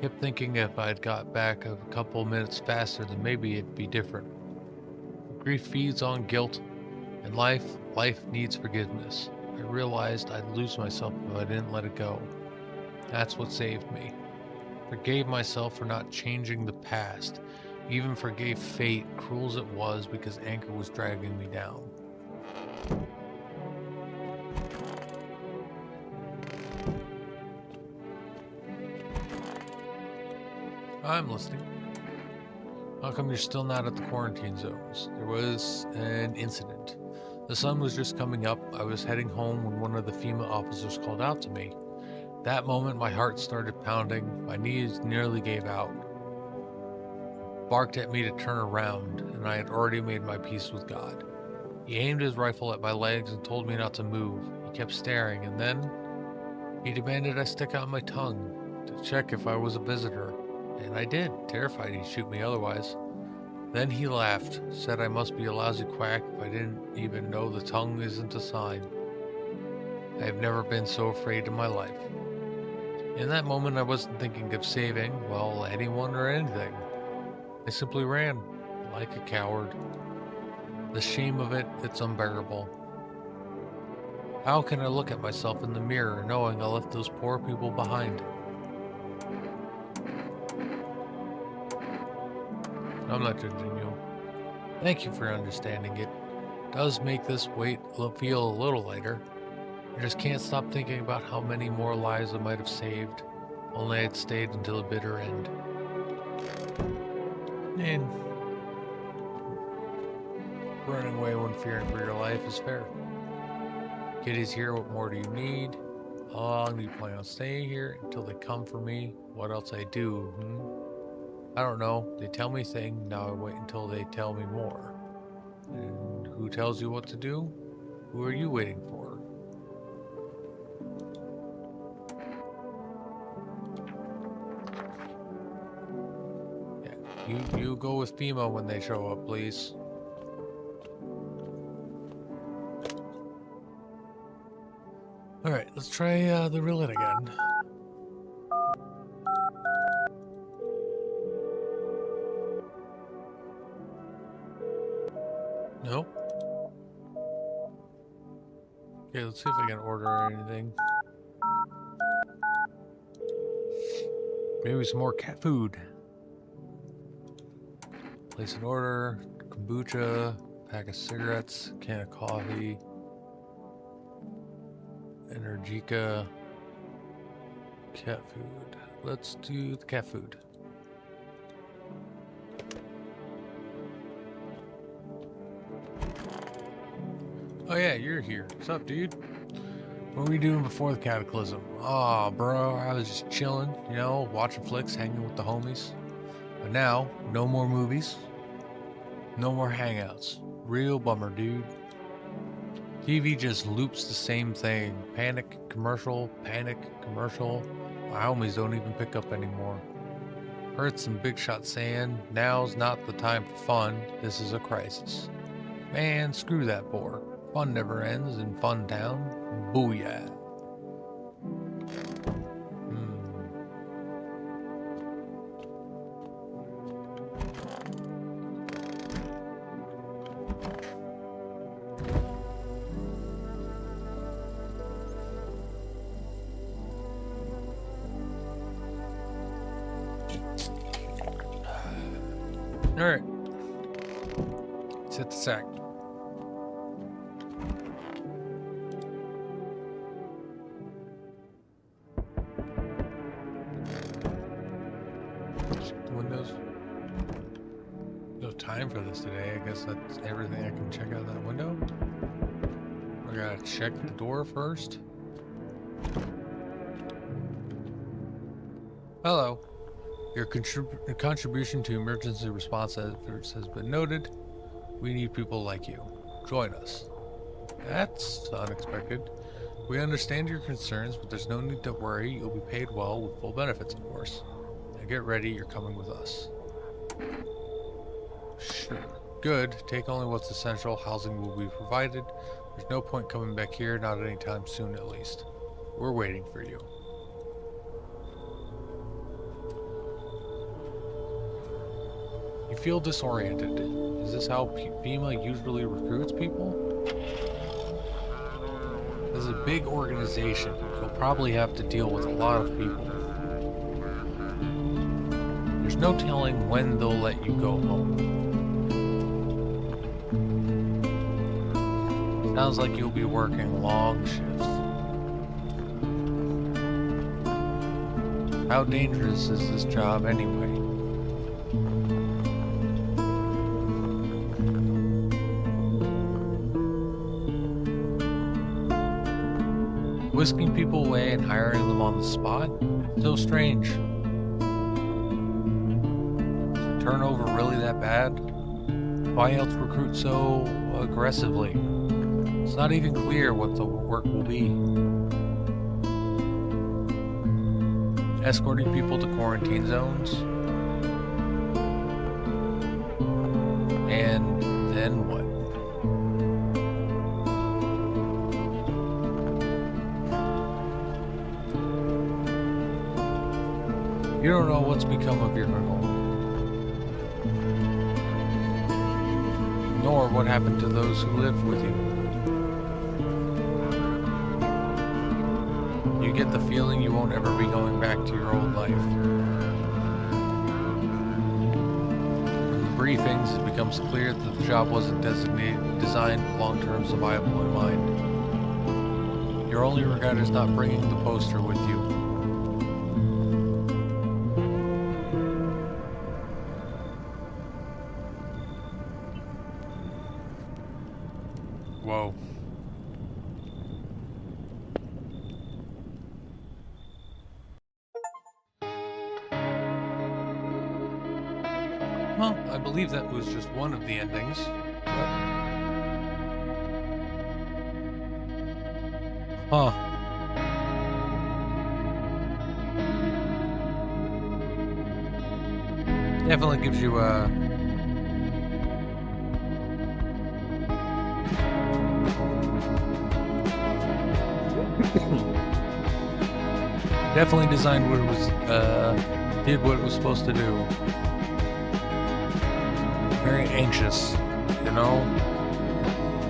Kept thinking if I'd got back a couple minutes faster, then maybe it'd be different. Grief feeds on guilt, and life needs forgiveness. I realized I'd lose myself if I didn't let it go. That's what saved me. Forgave myself for not changing the past. Even forgave fate, cruel as it was, because anger was dragging me down. I'm listening. How come you're still not at the quarantine zones? There was an incident. The sun was just coming up. I was heading home when one of the FEMA officers called out to me. That moment, my heart started pounding. My knees nearly gave out. Barked at me to turn around, and I had already made my peace with God. He aimed his rifle at my legs and told me not to move. He kept staring, and then he demanded I stick out my tongue to check if I was a visitor. And I did, terrified he'd shoot me otherwise. Then he laughed, said I must be a lousy quack if I didn't even know the tongue isn't a sign. I have never been so afraid in my life. In that moment, I wasn't thinking of saving, well, anyone or anything. I simply ran, like a coward. The shame of it, it's unbearable. How can I look at myself in the mirror knowing I left those poor people behind? I'm not judging you. Thank you for understanding. It does make this weight feel a little lighter. I just can't stop thinking about how many more lives I might have saved, only I'd stayed until the bitter end. And running away when fearing for your life is fair. Kitty's here, what more do you need? How long do you plan on staying here? Until they come for me? What else I do, I don't know. They tell me things, now I wait until they tell me more. And who tells you what to do? Who are you waiting for? Yeah, you go with FEMA when they show up, please. Alright, let's try the roulette again. Nope. Okay, let's see if I can order anything. Maybe some more cat food. Place an order. Kombucha, pack of cigarettes, can of coffee, Energica, cat food. Let's do the cat food. Oh yeah, you're here. What's up, dude? What were you doing before the cataclysm? Aw, bro, I was just chilling, you know, watching flicks, hanging with the homies. But now, no more movies, no more hangouts. Real bummer, dude. TV just loops the same thing. Panic, commercial, panic, commercial. My homies don't even pick up anymore. Heard some big shot saying, now's not the time for fun, this is a crisis. Man, screw that bore. Fun never ends in Fun Town. Booyah. Alright. Let's hit the sack. Check the windows. No time for this today. I guess that's everything I can check out that window. I gotta check the door first. Hello. Your contribution to emergency response efforts has been noted. We need people like you. Join us. That's unexpected. We understand your concerns, but there's no need to worry. You'll be paid well with full benefits, of course. Now get ready, you're coming with us. Sure. Good. Take only what's essential. Housing will be provided. There's no point coming back here, not anytime soon at least. We're waiting for you. You feel disoriented. Is this how FEMA usually recruits people? This is a big organization. You'll probably have to deal with a lot of people. There's no telling when they'll let you go home. Sounds like you'll be working long shifts. How dangerous is this job anyway? Whisking people away and hiring them on the spot? So strange. Is the turnover really that bad? Why else recruit so aggressively? It's not even clear what the work will be. Escorting people to quarantine zones? And then what? You don't know what's become of your home, nor what happened to those who lived with you. You get the feeling you won't ever be going back to your old life. From the briefings, it becomes clear that the job wasn't designed with long-term survival in mind. Your only regret is not bringing the poster with you. Whoa. Well, I believe that was just one of the endings. Huh. Definitely gives you a... Definitely designed what it was, did what it was supposed to do. Very anxious, you know?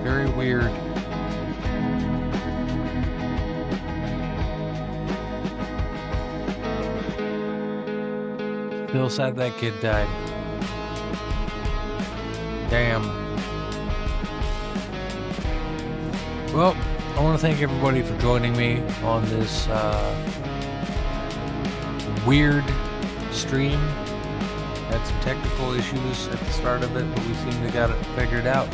Very weird. Feel sad that kid died. Damn. Well, I want to thank everybody for joining me on this weird stream. Had some technical issues at the start of it, but we seem to got it figured out.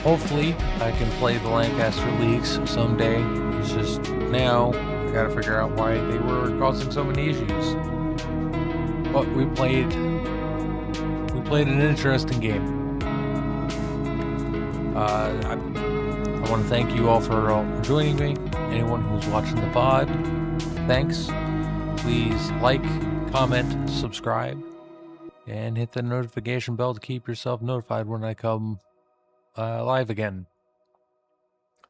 Hopefully, I can play the Lancaster Leagues someday. It's just now I gotta figure out why they were causing so many issues. But we played an interesting game. I want to thank you all for joining me. Anyone who's watching the pod, thanks. Please like, comment, subscribe, and hit the notification bell to keep yourself notified when I come live again.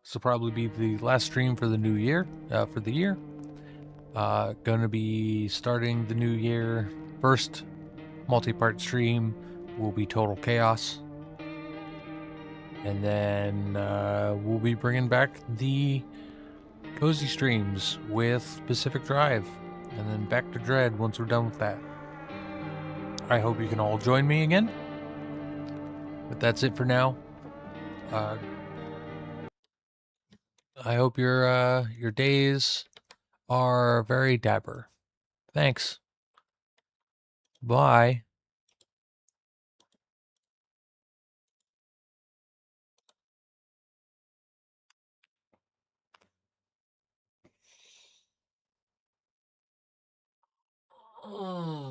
This will probably be the last stream for the new year, for the year. Gonna be starting the new year. First multi-part stream will be Total Chaos. And then we'll be bringing back the cozy streams with Pacific Drive. And then back to Dread once we're done with that. I hope you can all join me again. But that's it for now. I hope your days are very dapper. Thanks. Bye. Oh.